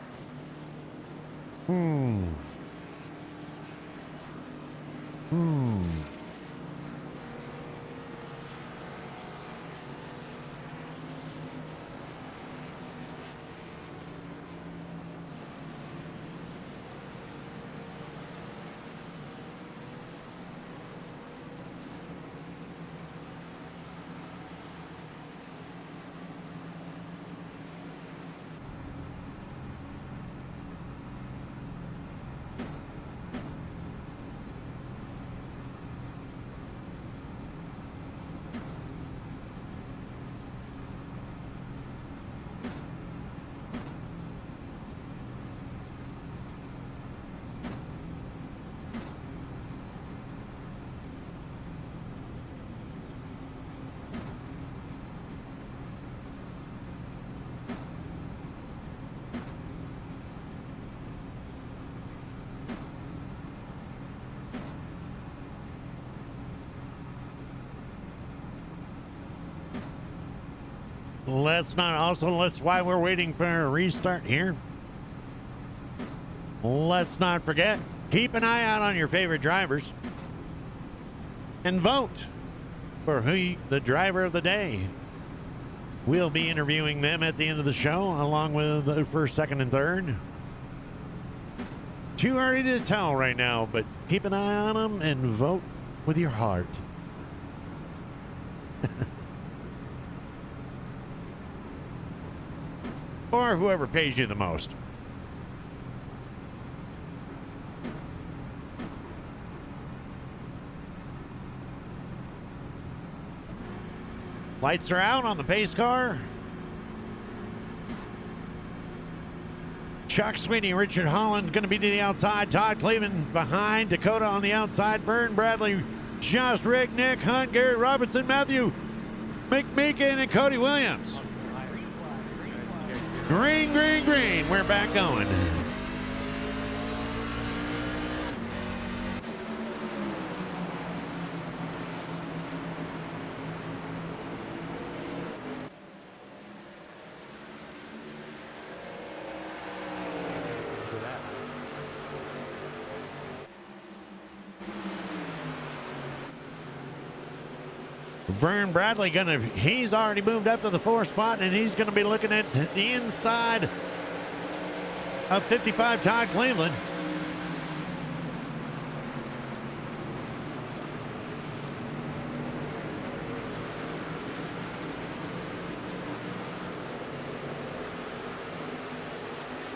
Let's while we're waiting for a restart here, let's not forget, keep an eye out on your favorite drivers and vote for the driver of the day. We'll be interviewing them at the end of the show, along with the first, second, and third. Too early to tell right now, but keep an eye on them and vote with your heart. Or whoever pays you the most. Lights are out on the pace car. Chuck Sweeney, Richard Holland going to be to the outside. Todd Cleveland behind. Dakota on the outside. Vern Bradley, Josh Rick, Nick Hunt, Gary Robertson, Matthew McMeekin, and Cody Williams. Green, green, green. We're back going. Vern Bradley he's already moved up to the 4th spot, and he's gonna be looking at the inside of 55 Todd Cleveland.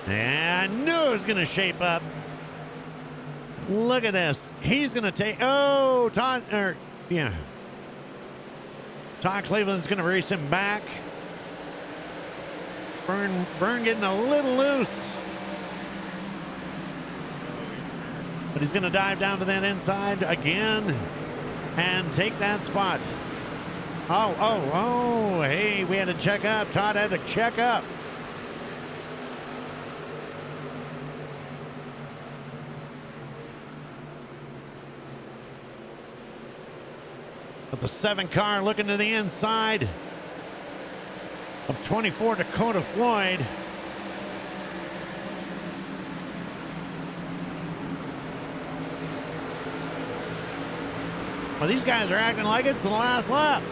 And I knew it was gonna shape up. Look at this. He's gonna take, Todd Cleveland's going to race him back. Vern getting a little loose. But he's going to dive down to that inside again and take that spot. Hey, we had to check up. Todd had to check up. But the 7 car looking to the inside of 24 Dakota Floyd. Well, these guys are acting like it's the last lap.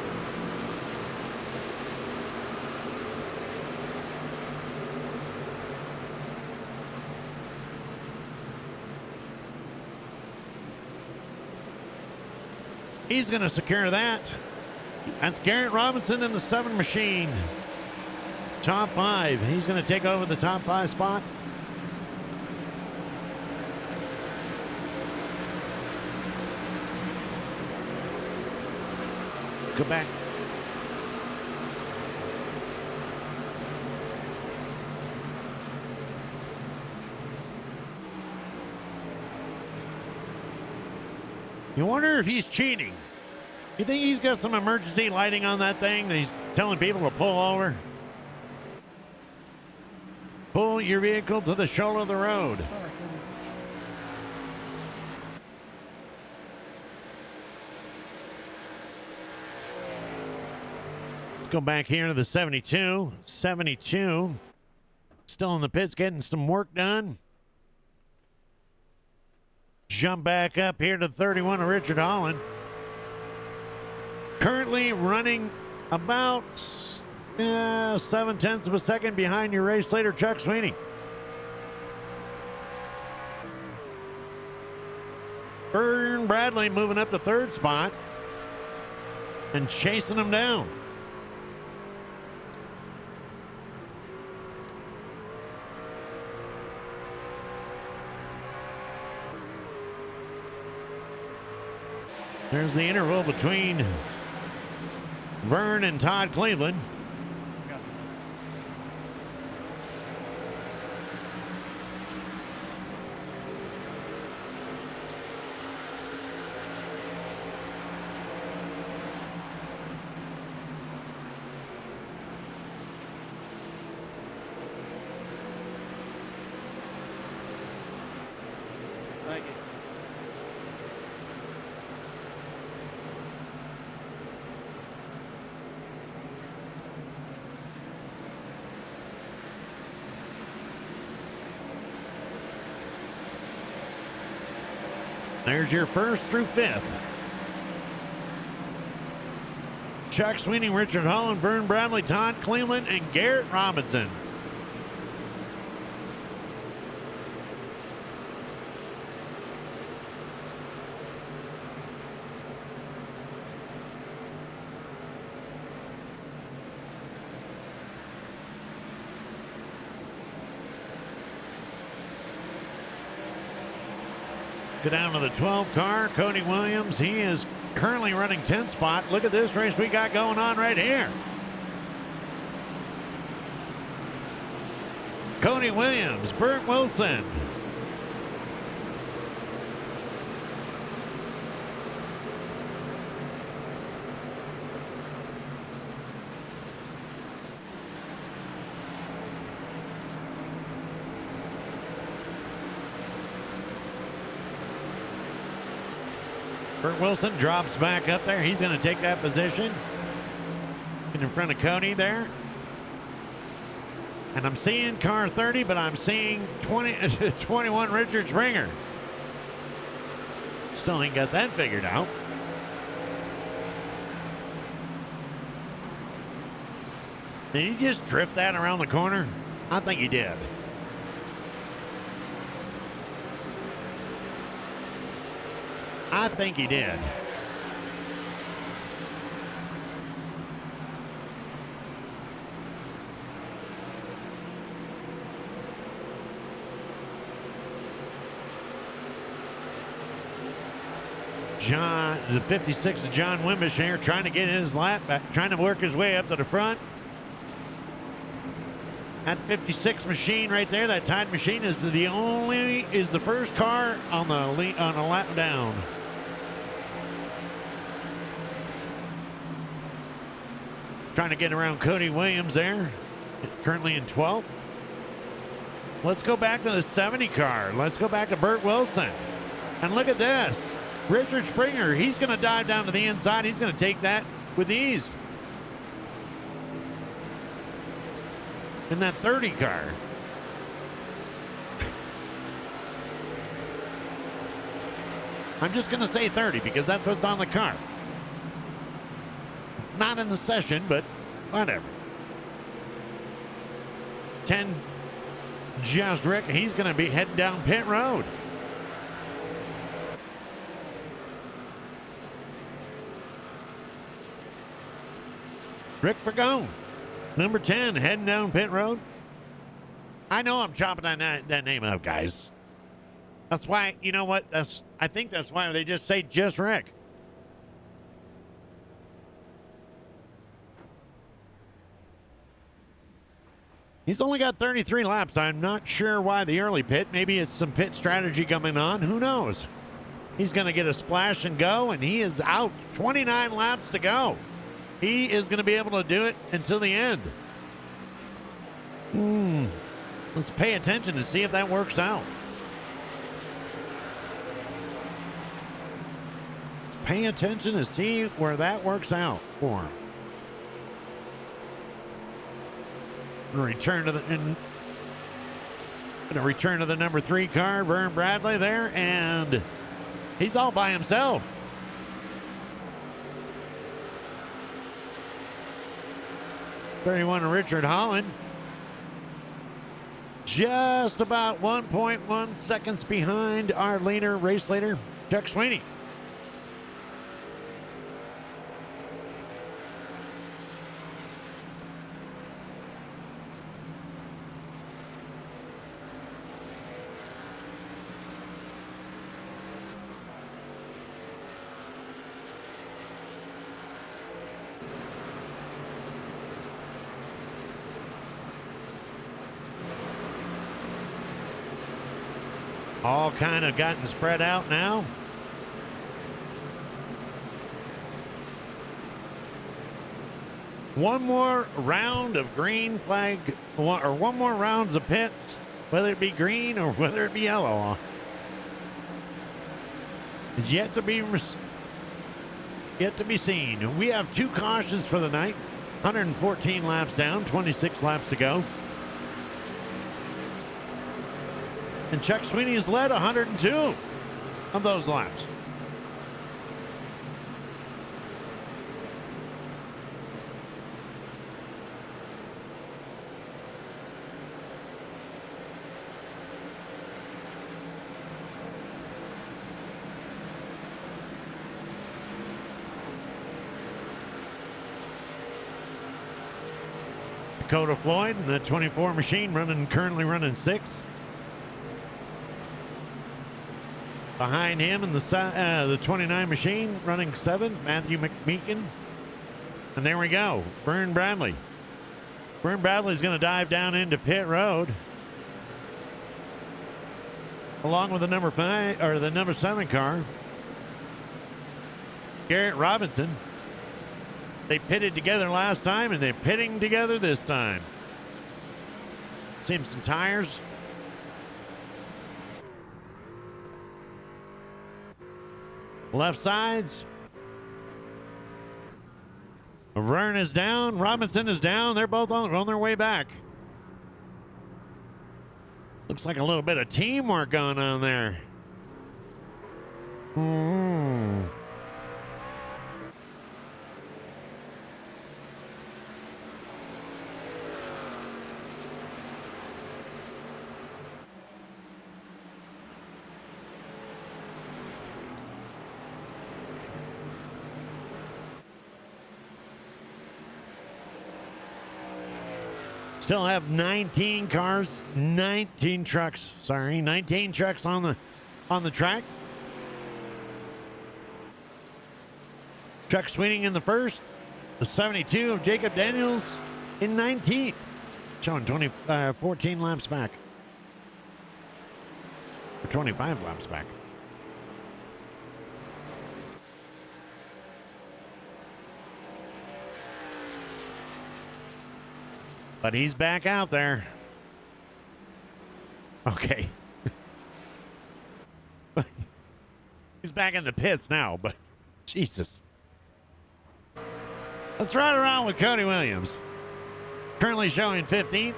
He's going to secure that. That's Garrett Robinson in the 7 machine. Top 5. He's going to take over the top 5 spot. Quebec. You wonder if he's cheating. You think he's got some emergency lighting on that thing that he's telling people to pull over? Pull your vehicle to the shoulder of the road. Let's go back here to the 72. 72. Still in the pits getting some work done. Jump back up here to 31 of Richard Holland. Currently running about 0.7 of a second behind your race leader, Chuck Sweeney. Vern Bradley moving up to 3rd spot and chasing him down. There's the interval between Vern and Todd Cleveland. Thank you. There's your first through fifth. Chuck Sweeney, Richard Holland, Vern Bradley, Todd Cleveland, and Garrett Robinson. Go down to the 12 car. Cody Williams, he is currently running 10th spot. Look at this race we got going on right here. Cody Williams, Burt Wilson. Burt Wilson drops back up there. He's going to take that position. In front of Cody there. And I'm seeing car 30, but I'm seeing 21 Richard Springer. Still ain't got that figured out. Did he just drift that around the corner? I think he did. I think he did. John, the 56 of John Wimbish here, trying to get his lap back, trying to work his way up to the front. That 56 machine right there, that Tide machine, is the first car on a lap down. Trying to get around Cody Williams there, currently in 12th. Let's go back to the 70 car. Let's go back to Burt Wilson. And look at this. Richard Springer, he's going to dive down to the inside. He's going to take that with ease. In that 30 car. I'm just going to say 30 because that's what's on the car. It's not in the session, but whatever. 10, Just Rick, he's going to be heading down pit road. Rick Fergone, number 10, heading down pit road. I know I'm chopping that name up, guys. That's why, you know what? I think that's why they just say Just Rick. He's only got 33 laps. I'm not sure why the early pit. Maybe it's some pit strategy coming on. Who knows? He's going to get a splash and go, and he is out. 29 laps to go. He is going to be able to do it until the end. Let's pay attention to see if that works out. Let's pay attention to see where that works out for him. Return to the number 3 car, Vern Bradley there, and he's all by himself. '31 Richard Holland, just about 1.1 seconds behind our leader, race leader, Chuck Sweeney. All kind of gotten spread out now. One more round of green flag, or one more rounds of pits, whether it be green or whether it be yellow, is yet to be seen. We have 2 cautions for the night. 114 laps down, 26 laps to go. And Chuck Sweeney has led 102. of those laps. Dakota Floyd, the 24 machine, currently running 6. Behind him in the 29 machine, running 7th, Matthew McMeekin. And there we go, Vern Bradley. Vern Bradley's going to dive down into pit road, along with the number 5 or the number 7 car, Garrett Robinson. They pitted together last time, and they're pitting together this time. Seeing some tires. Left sides. Vern is down. Robinson is down. They're both on their way back. Looks like a little bit of teamwork going on there. Still have 19 trucks on the track. Chuck Sweeney in the first, the 72 of Jacob Daniels in 19th, showing 14 laps back, or 25 laps back. But he's back out there. Okay. He's back in the pits now, but Jesus. Let's ride around with Cody Williams. Currently showing 15th.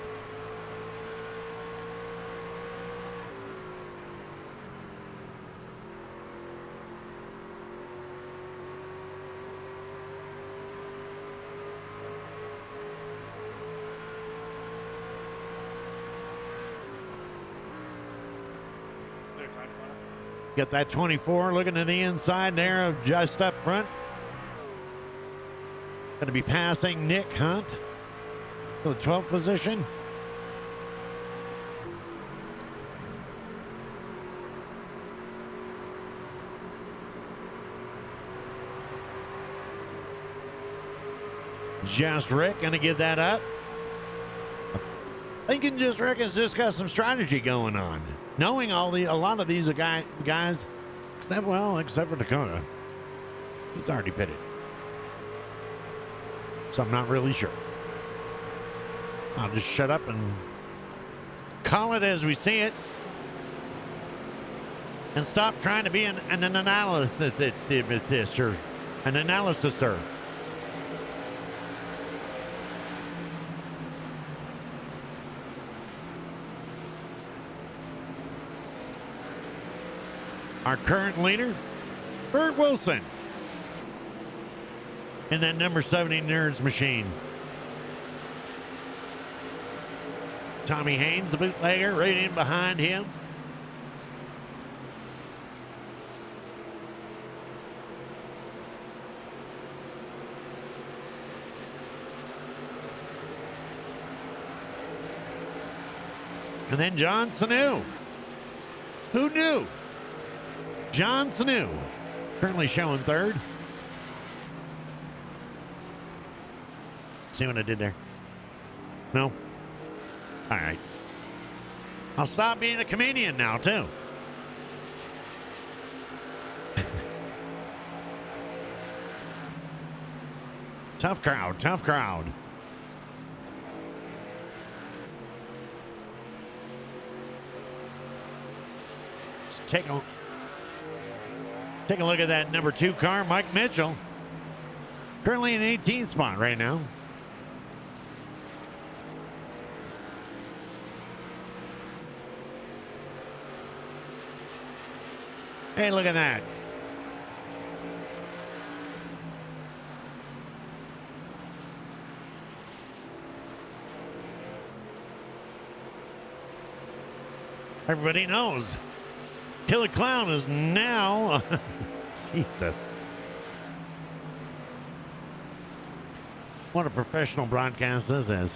Got that 24 looking to the inside there, just up front. Going to be passing Nick Hunt for the 12th position. Just Rick going to give that up. Thinking Just Rick has just got some strategy going on. Knowing a lot of these guys, except for Dakota, he's already pitted. So I'm not really sure. I'll just shut up and call it as we see it, and stop trying to be an analysis. Our current leader, Bert Wilson, in that number 70 Nerds machine. Tommy Haynes, the bootlegger, right in behind him. And then John Sanu. Who knew? John Sanu, currently showing 3rd. See what I did there? No? All right. I'll stop being a comedian now, too. Tough crowd, tough crowd. Let's take a look at that number 2 car, Mike Mitchell. Currently in 18th spot right now. Hey, look at that. Everybody knows Killer Clown is now. Jesus. What a professional broadcast this is.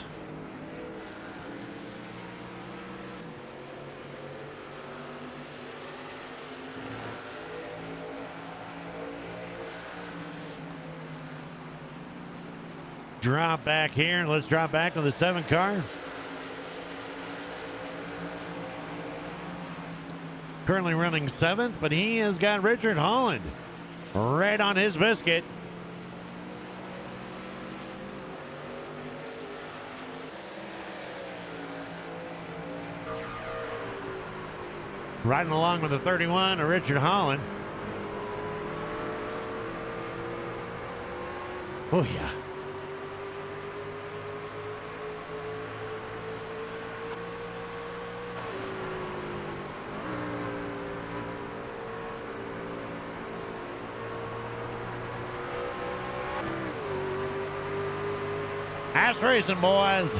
Drop back here. Let's drop back to the 7 car. Currently running 7th, but he has got Richard Holland right on his biscuit. Riding along with the 31 of Richard Holland. Oh, yeah. Ass racing, boys.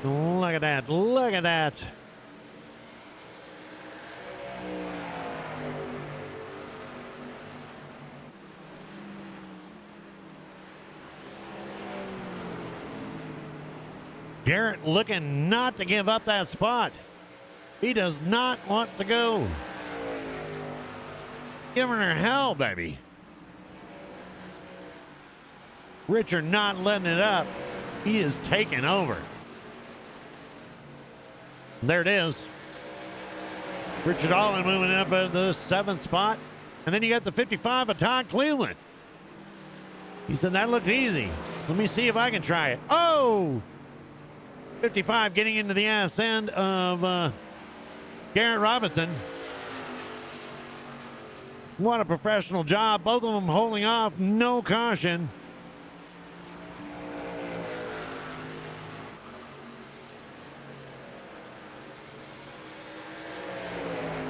Look at that. Look at that. Garrett looking not to give up that spot. He does not want to go. Giving her hell, baby. Richard not letting it up. He is taking over. There it is. Richard Holland moving up at the 7th spot. And then you got the 55 of Todd Cleveland. He said, that looked easy. Let me see if I can try it. Oh! 55 getting into the ass end of Garrett Robinson. What a professional job. Both of them holding off. No caution.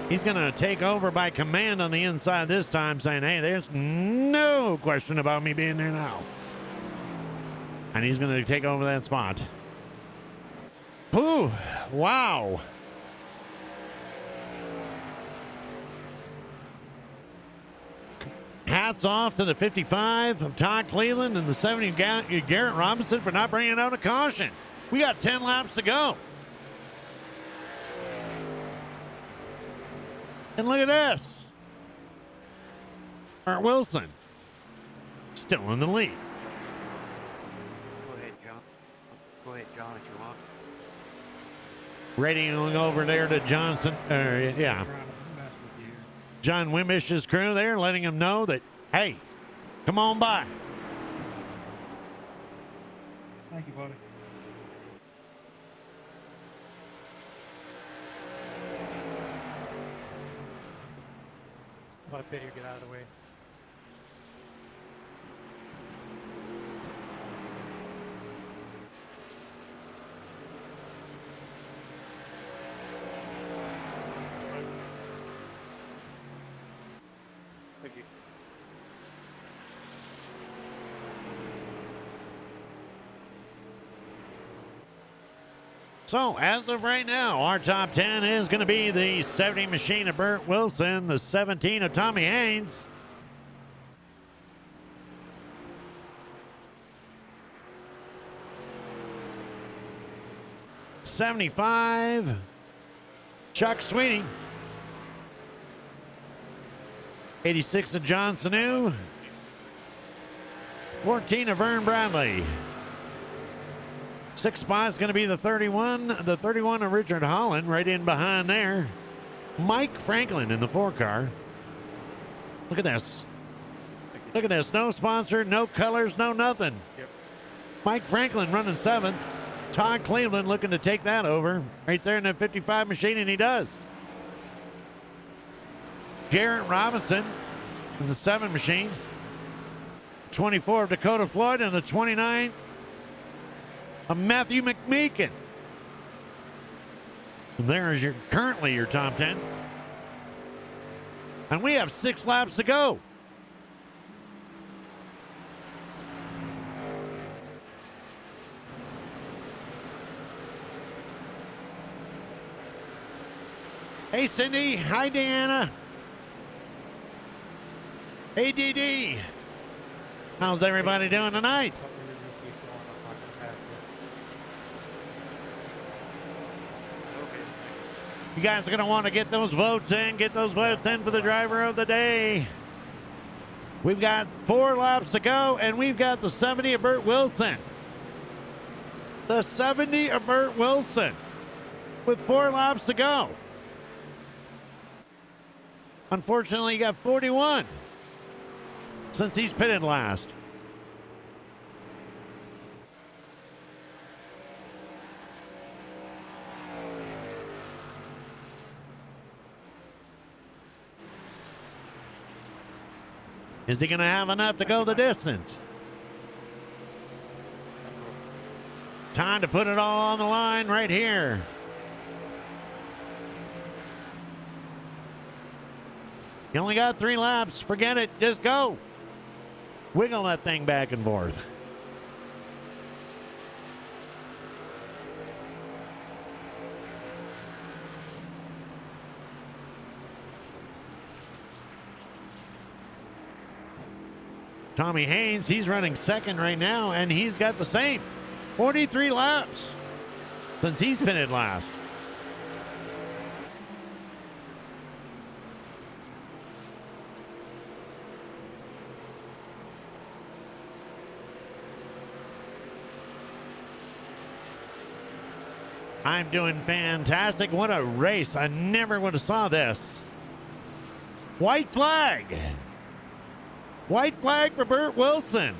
He's going to take over by command on the inside this time, saying, hey, there's no question about me being there now. And he's going to take over that spot. Ooh, wow. Hats off to the 55 of Todd Cleveland and the 70 of Garrett Robinson for not bringing out a caution. We got 10 laps to go. And look at this. Art Wilson still in the lead. Go ahead, John. Go ahead, John, if you want. Radioing over there to Johnson. Yeah. John Wimbish's crew there, letting him know that, hey, come on by. Thank you, buddy. I bet you get out of the way. Thank you. So, as of right now, our top 10 is going to be the 70 machine of Burt Wilson, the 17 of Tommy Haynes, '75 Chuck Sweeney, 86 of John Sanu, 14 of Vern Bradley. 6th spot is going to be the 31 of Richard Holland, right in behind there. Mike Franklin in the 4 car. Look at this. Look at this. No sponsor, no colors, no nothing. Yep. Mike Franklin running 7th. Todd Cleveland looking to take that over right there in that 55 machine, and he does. Garrett Robinson in the 7 machine. 24 of Dakota Floyd and the 29 of Matthew McMeekin. There is currently your top 10. And we have 6 laps to go. Hey, Cindy. Hi, Deanna. Hey, DD. How's everybody doing tonight? You guys are going to want to get those votes in. Get those votes in for the driver of the day. We've got 4 laps to go, and we've got the 70 of Bert Wilson. The 70 of Bert Wilson with 4 laps to go. Unfortunately, he got 41 since he's pitted last. Is he going to have enough to go the distance? Time to put it all on the line right here. You only got 3 laps. Forget it. Just go. Wiggle that thing back and forth. Tommy Haynes, he's running second right now, and he's got the same 43 laps since he's pitted last. I'm doing fantastic. What a race. I never would have saw this. White flag. White flag for Bert Wilson.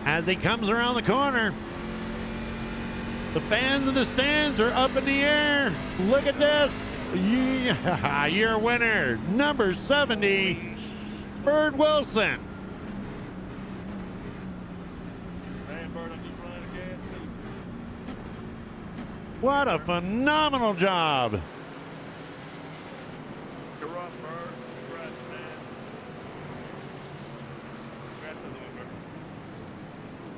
As he comes around the corner, the fans in the stands are up in the air. Look at this. Yeah, your winner, number 70, Bert Wilson. What a phenomenal job.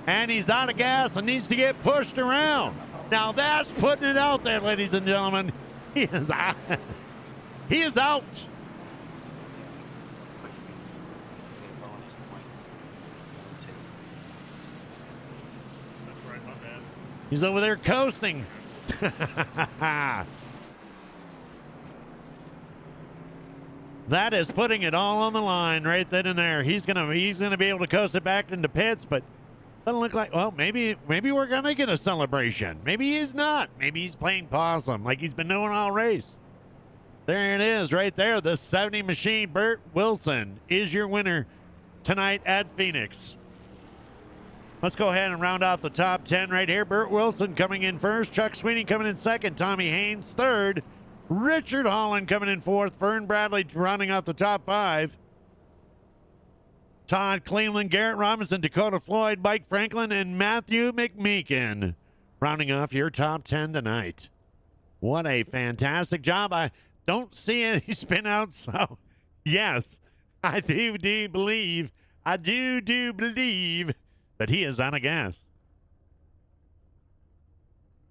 And he's out of gas and needs to get pushed around. Now that's putting it out there, ladies and gentlemen. He is out. He is out. He's over there coasting. That is putting it all on the line right then and there. He's gonna be able to coast it back into pits, but doesn't look like. Well, maybe we're gonna get a celebration. Maybe he's not. Maybe he's playing possum like he's been doing all race. There it is, right there. The 70 machine, Bert Wilson, is your winner tonight at Phoenix. Let's go ahead and round out the top 10 right here. Bert Wilson coming in first. Chuck Sweeney coming in second. Tommy Haynes third. Richard Holland coming in fourth. Vern Bradley rounding out the top 5. Todd Cleveland, Garrett Robinson, Dakota Floyd, Mike Franklin, and Matthew McMeekin rounding off your top 10 tonight. What a fantastic job. I don't see any spin outs, so yes, I do believe that he is out of gas.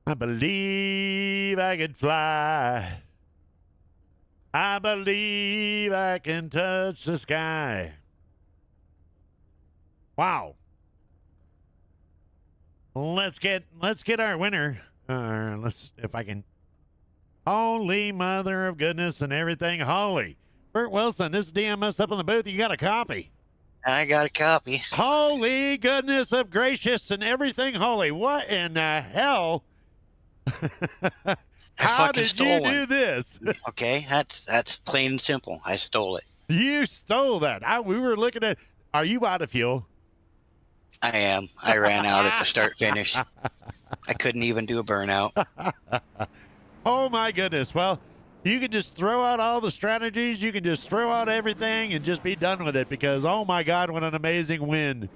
I believe I could fly. I believe I can touch the sky. Wow. Let's get our winner. If I can. Holy mother of goodness and everything holy. Bert Wilson, this is DMS up in the booth. You got a copy. I got a copy. Holy goodness of gracious and everything holy. What in the hell? How did you do this? Okay, that's plain and simple. I stole it. You stole that. We were looking at. Are you out of fuel? I am. I ran out at the start finish. I couldn't even do a burnout. Oh my goodness. Well, you can just throw out all the strategies. You can just throw out everything and just be done with it because, oh my God, what an amazing win.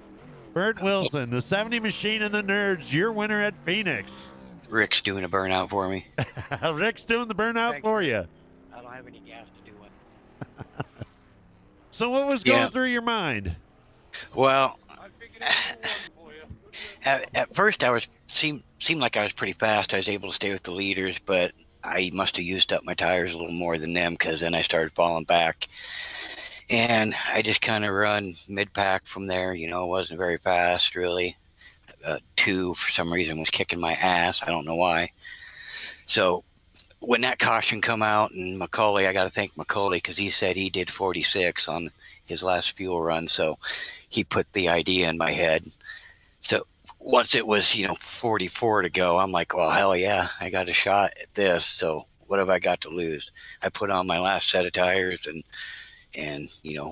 Bert Wilson, the 70 Machine and the Nerds, your winner at Phoenix. Rick's doing a burnout for me. Rick's doing the burnout Thanks, for Rick. you. I don't have any gas to do it. So what was going Yeah. through your mind? Well, I figured out one for you. at first I was seemed like I was pretty fast. I was able to stay with the leaders, but I must have used up my tires a little more than them because then I started falling back. And I just kind of run mid-pack from there. You know, it wasn't very fast, really. Two, for some reason, was kicking my ass. I don't know why. So when that caution come out, and Macaulay, I got to thank Macaulay because he said he did 46 on his last fuel run. So he put the idea in my head. So once it was, 44 to go, I'm like, well, hell yeah, I got a shot at this. So what have I got to lose? I put on my last set of tires and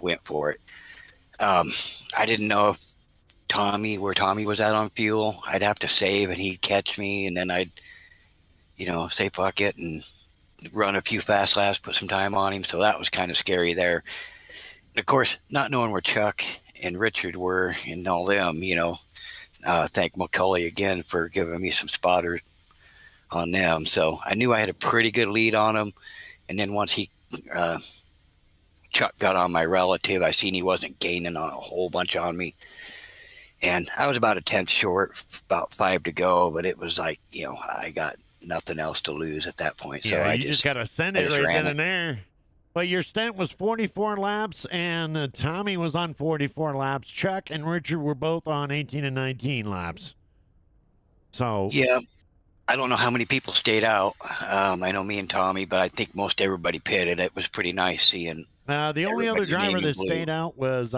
went for it. I didn't know if where Tommy was at on fuel. I'd have to save and he'd catch me, and then I'd, say fuck it and run a few fast laps, put some time on him. So that was kind of scary there. And of course, not knowing where Chuck and Richard were and all them, thank Macaulay again for giving me some spotters on them. So I knew I had a pretty good lead on him. And then once Chuck got on my relative, I seen he wasn't gaining on a whole bunch on me. And I was about a tenth short, about 5 to go, but it was like, I got nothing else to lose at that point. So Yeah, you just got to send it right then and there. Well, your stint was 44 laps, and Tommy was on 44 laps. Chuck and Richard were both on 18 and 19 laps. So yeah, I don't know how many people stayed out. I know me and Tommy, but I think most everybody pitted. It was pretty nice seeing. the only other Everybody's driver navy that blue. stayed out was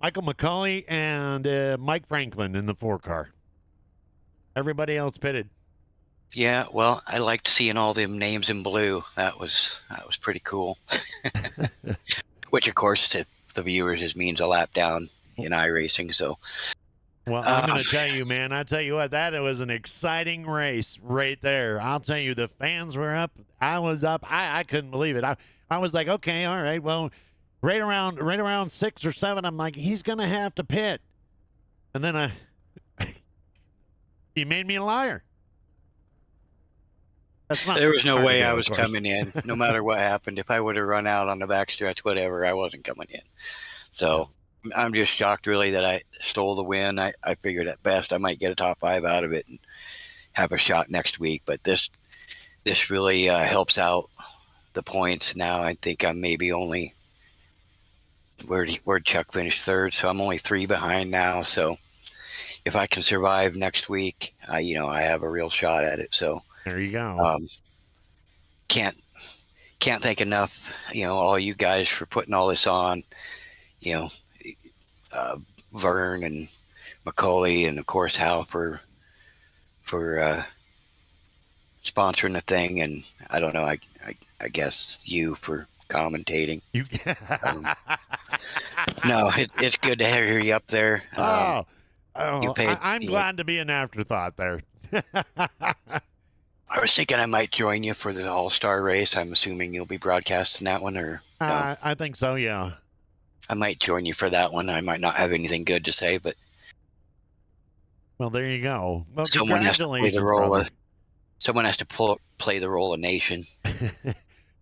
Michael McCauley and Mike Franklin in the 4-car. Everybody else pitted. Yeah, well, I liked seeing all them names in blue. That was pretty cool. Which, of course, if the viewers, it means a lap down in iRacing. So, Well, I'm going to tell you, man, I tell you what, that was an exciting race right there. I'll tell you, the fans were up. I was up. I couldn't believe it. I was like, okay, all right, well, right around 6 or 7, I'm like, he's going to have to pit. And then he made me a liar. That's not there was no hard to way do, I of was course. coming in, no matter what happened. If I would have run out on the backstretch, whatever, I wasn't coming in. So I'm just shocked, really, that I stole the win. I figured at best I might get a top 5 out of it and have a shot next week. But this really helps out the points. Now I think I'm maybe only where'd Chuck finish 3rd, so I'm only 3 behind now. So if I can survive next week, I have a real shot at it. So. There you go. Can't thank enough, all you guys for putting all this on, Vern and Macaulay, and of course Hal for sponsoring the thing, and I don't know, I guess you for commentating. You No, it's good to hear you up there. I'm glad to be an afterthought there. I was thinking I might join you for the All-Star race. I'm assuming you'll be broadcasting that one, or no? I think so, yeah. I might join you for that one. I might not have anything good to say, but Well, there you go. Well, someone has to play congratulations, the role brother. of someone has to play the role of nation.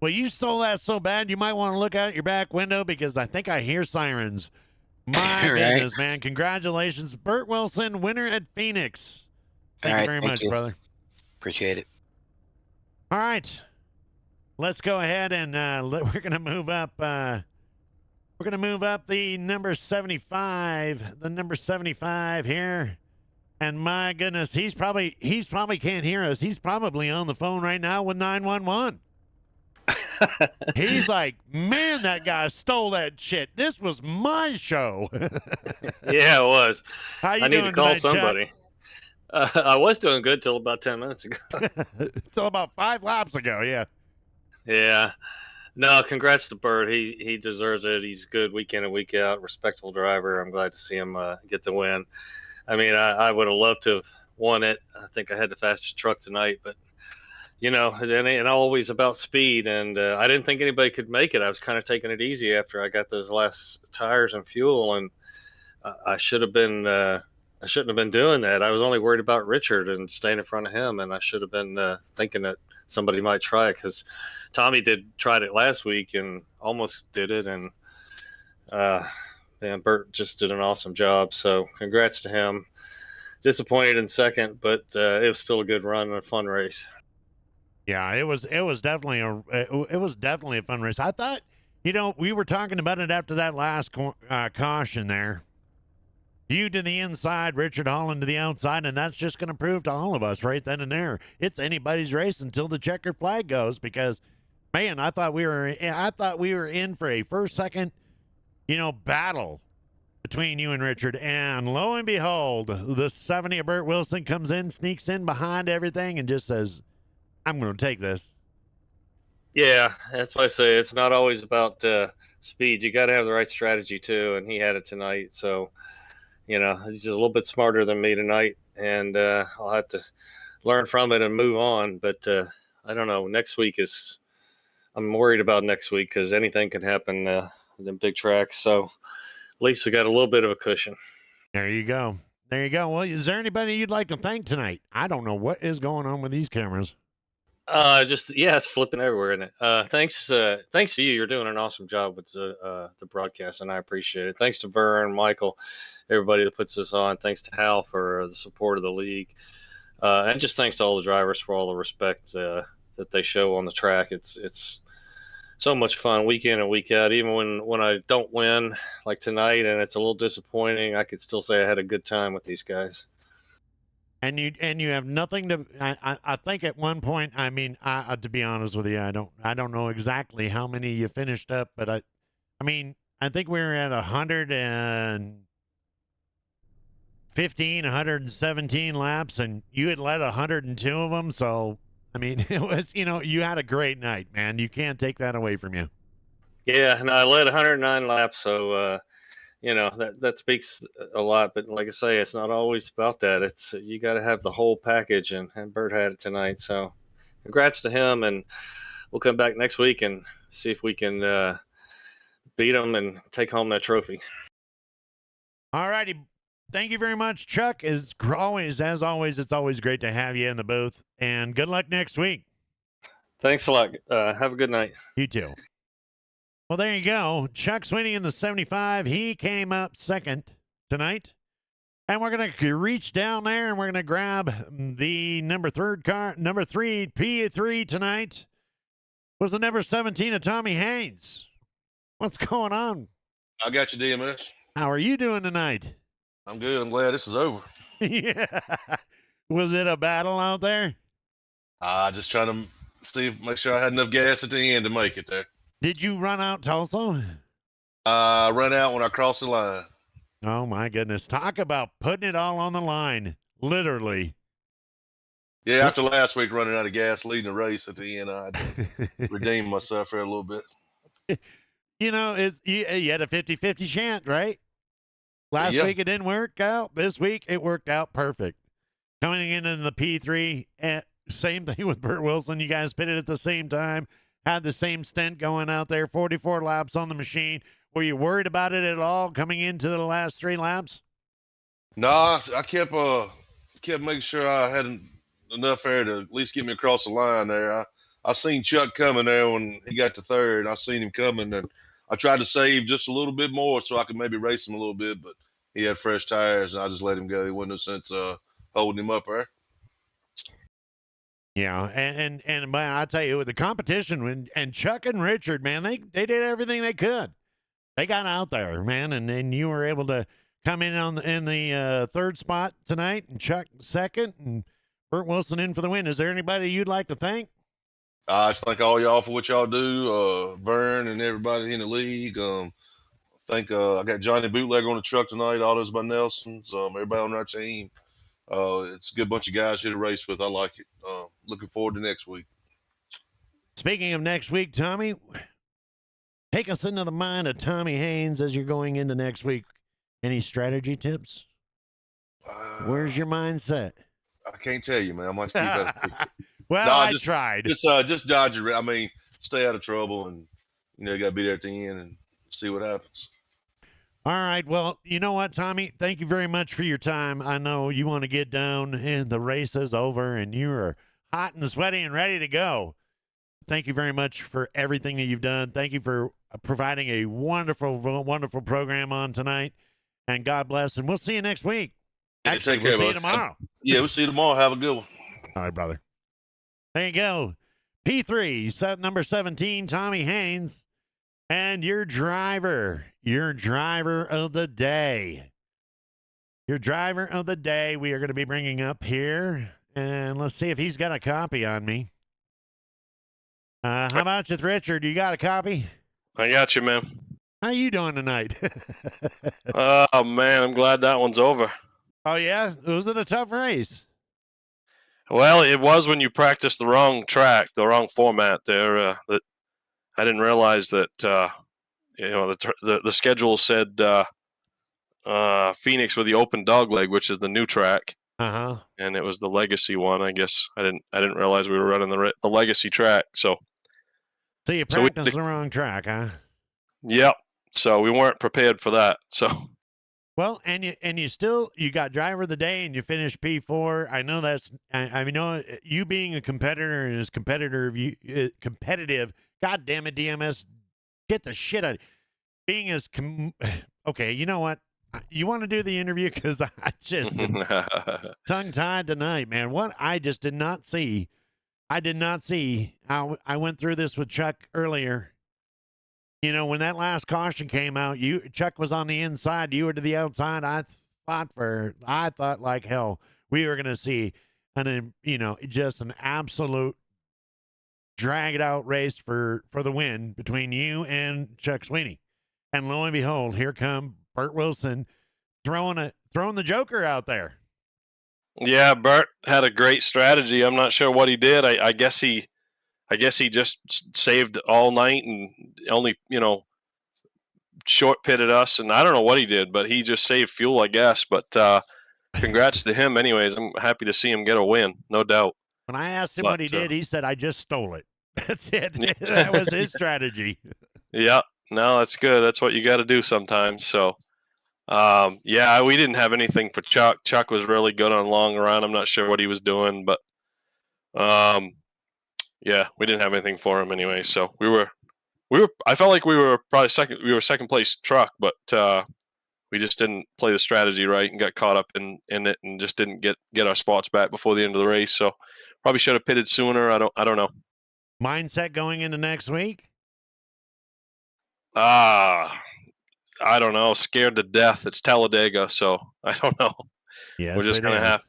Well, you stole that so bad, you might want to look out your back window because I think I hear sirens. My Right. goodness, man. Congratulations. Bert Wilson, winner at Phoenix. Thank All you right, very thank much, you. brother. Appreciate it. All right. Let's go ahead and we're going to move up. We're going to move up the number 75. The number 75 here. And my goodness, he's probably can't hear us. He's probably on the phone right now with 911. He's like, man, that guy stole that shit. This was my show. Yeah, it was. How you I need doing to call tonight, Chuck? somebody. I was doing good till about 10 minutes ago. Till about 5 laps ago, yeah. Yeah. No, congrats to Bird. He deserves it. He's good week in and week out, respectable driver. I'm glad to see him get the win. I mean, I would have loved to have won it. I think I had the fastest truck tonight, but you know, it ain't always about speed. And I didn't think anybody could make it. I was kind of taking it easy after I got those last tires and fuel, and I should have been. I shouldn't have been doing that. I was only worried about Richard and staying in front of him, and I should have been thinking that somebody might try it, because Tommy tried it last week and almost did it, and uh, man, Bert just did an awesome job. So congrats to him. Disappointed in second, but it was still a good run and a fun race. Yeah, it was definitely a fun race. I thought, we were talking about it after that last caution there. You to the inside, Richard Holland to the outside, and that's just going to prove to all of us right then and there, it's anybody's race until the checkered flag goes. Because, man, I thought we were in for a first, second, battle between you and Richard. And lo and behold, the 70 of Burt Wilson comes in, sneaks in behind everything, and just says, "I'm going to take this." Yeah, that's why I say it's not always about speed. You got to have the right strategy too, and he had it tonight. So, he's just a little bit smarter than me tonight, and I'll have to learn from it and move on. But I don't know. I'm worried about next week because anything can happen in them big tracks. So at least we got a little bit of a cushion. There you go. There you go. Well, is there anybody you'd like to thank tonight? I don't know what is going on with these cameras. It's flipping everywhere, isn't it? Thanks to you. You're doing an awesome job with the broadcast, and I appreciate it. Thanks to Vern, Michael, everybody that puts this on. Thanks to Hal for the support of the league, and just thanks to all the drivers for all the respect that they show on the track. It's so much fun week in and week out. Even when I don't win, like tonight, and it's a little disappointing, I could still say I had a good time with these guys. And you have nothing to. I think at one point, I mean, to be honest with you, I don't know exactly how many you finished up, but I mean, I think we were at 115, 117 laps, and you had led 102 of them. So I mean, it was, you had a great night, man. You can't take that away from you. Yeah, and I led 109 laps, so that speaks a lot. But like I say, it's not always about that. It's you got to have the whole package, and Bert had it tonight. So congrats to him, and we'll come back next week and see if we can beat him and take home that trophy. All righty. Thank you very much, Chuck. As always, it's always great to have you in the booth, and good luck next week. Thanks a lot. Have a good night. You too. Well, there you go. Chuck Sweeney in the 75. He came up second tonight. And we're going to reach down there and we're going to grab the number three P3 tonight. Was the number 17 of Tommy Haynes. What's going on? I got you, DMS. How are you doing tonight? I'm good. I'm glad this is over. Yeah. Was it a battle out there? Just trying to make sure I had enough gas at the end to make it there. Did you run out Tulsa? I ran out when I crossed the line. Oh, my goodness. Talk about putting it all on the line. Literally. Yeah, after last week running out of gas leading the race at the end, I redeemed myself for a little bit. You had a 50-50 chance, right? Last week it didn't work out. This week it worked out perfect. Coming in the P3, same thing with Burt Wilson. You guys pitted at the same time. Had the same stint going out there, 44 laps on the machine. Were you worried about it at all coming into the last 3 laps? No, I kept making sure I had enough air to at least get me across the line there. I seen Chuck coming there when he got to third. I seen him coming, and I tried to save just a little bit more so I could maybe race him a little bit, but he had fresh tires, and I just let him go. He wasn't no sense holding him up there. Yeah, and man, I tell you, with the competition, and Chuck and Richard, man, they did everything they could. They got out there, man, and you were able to come in in the third spot tonight, and Chuck second, and Burt Wilson in for the win. Is there anybody you'd like to thank? I just thank all y'all for what y'all do, Vern and everybody in the league. I got Johnny Bootlegger on the truck tonight, Autos by Nelson's, everybody on our team. It's a good bunch of guys here to race with. I like it. Looking forward to next week. Speaking of next week, Tommy, take us into the mind of Tommy Haynes as you're going into next week. Any strategy tips? Where's your mindset? I can't tell you, man. I might keep that. Well, No, I tried. just dodge it. I mean, stay out of trouble, and you got to be there at the end and see what happens. All right. Well, you know what, Tommy? Thank you very much for your time. I know you want to get down and the race is over and you are hot and sweaty and ready to go. Thank you very much for everything that you've done. Thank you for providing a wonderful, wonderful program on tonight. And God bless. And we'll see you next week. Yeah, Actually, take we'll care, see you bud. tomorrow. Yeah, we'll see you tomorrow. Have a good one. All right, brother. There you go. P3, set number 17, Tommy Haynes. And your driver of the day. Your driver of the day, we are going to be bringing up here. And let's see if he's got a copy on me. How about you, Richard? You got a copy? I got you, man. How you doing tonight? Oh, man, I'm glad that one's over. Oh, yeah? Was it a tough race? Well, it was when you practiced the wrong track, the wrong format there. That I didn't realize that, the schedule said Phoenix with the open dog leg, which is the new track. Uh-huh. And it was the legacy one. I guess I didn't realize we were running the legacy track. So you practiced the wrong track, huh? Yep. So we weren't prepared for that. So well, and you got driver of the day and you finished P4. I know I know you being a competitor and as competitive. God damn it, DMS, get the shit out. Being as okay, you know what? You want to do the interview because I just tongue tied tonight, man. What I just did not see. I did not see. I went through this with Chuck earlier. You know, when that last caution came out, Chuck was on the inside, you were to the outside. I thought like hell we were going to see just an absolute drag it out race for the win between you and Chuck Sweeney. And lo and behold, here come Burt Wilson throwing the Joker out there. Yeah, Burt had a great strategy. I'm not sure what he did. I guess he just saved all night and only, short pitted us. And I don't know what he did, but he just saved fuel, I guess. But congrats to him anyways. I'm happy to see him get a win, no doubt. When I asked him what he did, he said, I just stole it. That's it. That was his strategy. Yeah, no, that's good. That's what you got to do sometimes. So, we didn't have anything for Chuck. Chuck was really good on long run. I'm not sure what he was doing, but we didn't have anything for him anyway. So we were. I felt like we were probably second. We were second place truck, but we just didn't play the strategy right and got caught up in it and just didn't get our spots back before the end of the race. So probably should have pitted sooner. I don't know. Mindset going into next week? I don't know. Scared to death. It's Talladega, so I don't know. Yes, we're just gonna have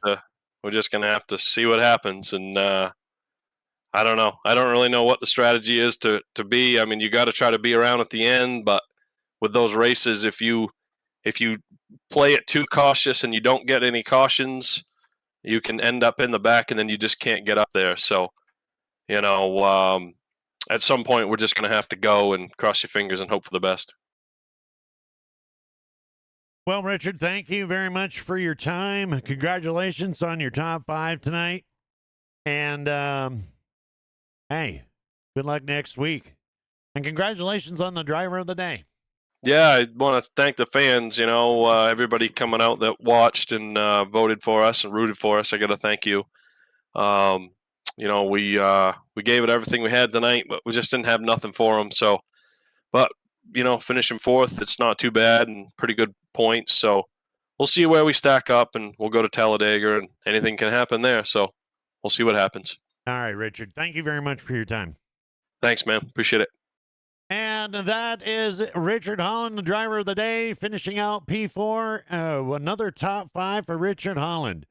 to see what happens, and I don't know. I don't really know what the strategy is to be. I mean, you got to try to be around at the end, but with those races, if you play it too cautious and you don't get any cautions, you can end up in the back, and then you just can't get up there. So, at some point, we're just going to have to go and cross your fingers and hope for the best. Well, Richard, thank you very much for your time. Congratulations on your top 5 tonight. And, hey, good luck next week. And congratulations on the driver of the day. Yeah, I want to thank the fans, everybody coming out that watched and voted for us and rooted for us. I got to thank you. We gave it everything we had tonight, but we just didn't have nothing for them. So, but, finishing 4th, it's not too bad and pretty good points. So we'll see where we stack up, and we'll go to Talladega, and anything can happen there. So we'll see what happens. All right, Richard. Thank you very much for your time. Thanks, man. Appreciate it. And that is Richard Holland, the driver of the day, finishing out P4. Another top 5 for Richard Holland.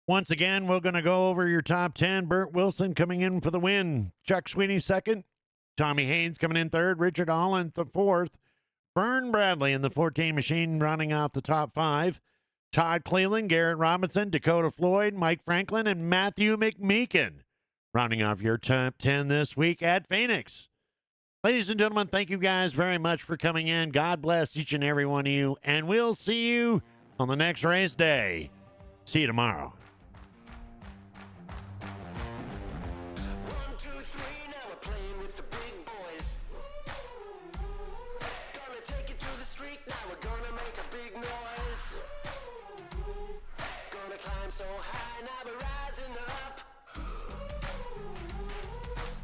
Once again, we're going to go over your top 10. Burt Wilson coming in for the win. Chuck Sweeney second. Tommy Haynes coming in third. Richard Holland the 4th. Vern Bradley in the 14 machine running out the top 5. Todd Cleveland, Garrett Robinson, Dakota Floyd, Mike Franklin, and Matthew McMeekin rounding off your top 10 this week at Phoenix. Ladies and gentlemen, thank you guys very much for coming in. God bless each and every one of you, and we'll see you on the next race day. See you tomorrow.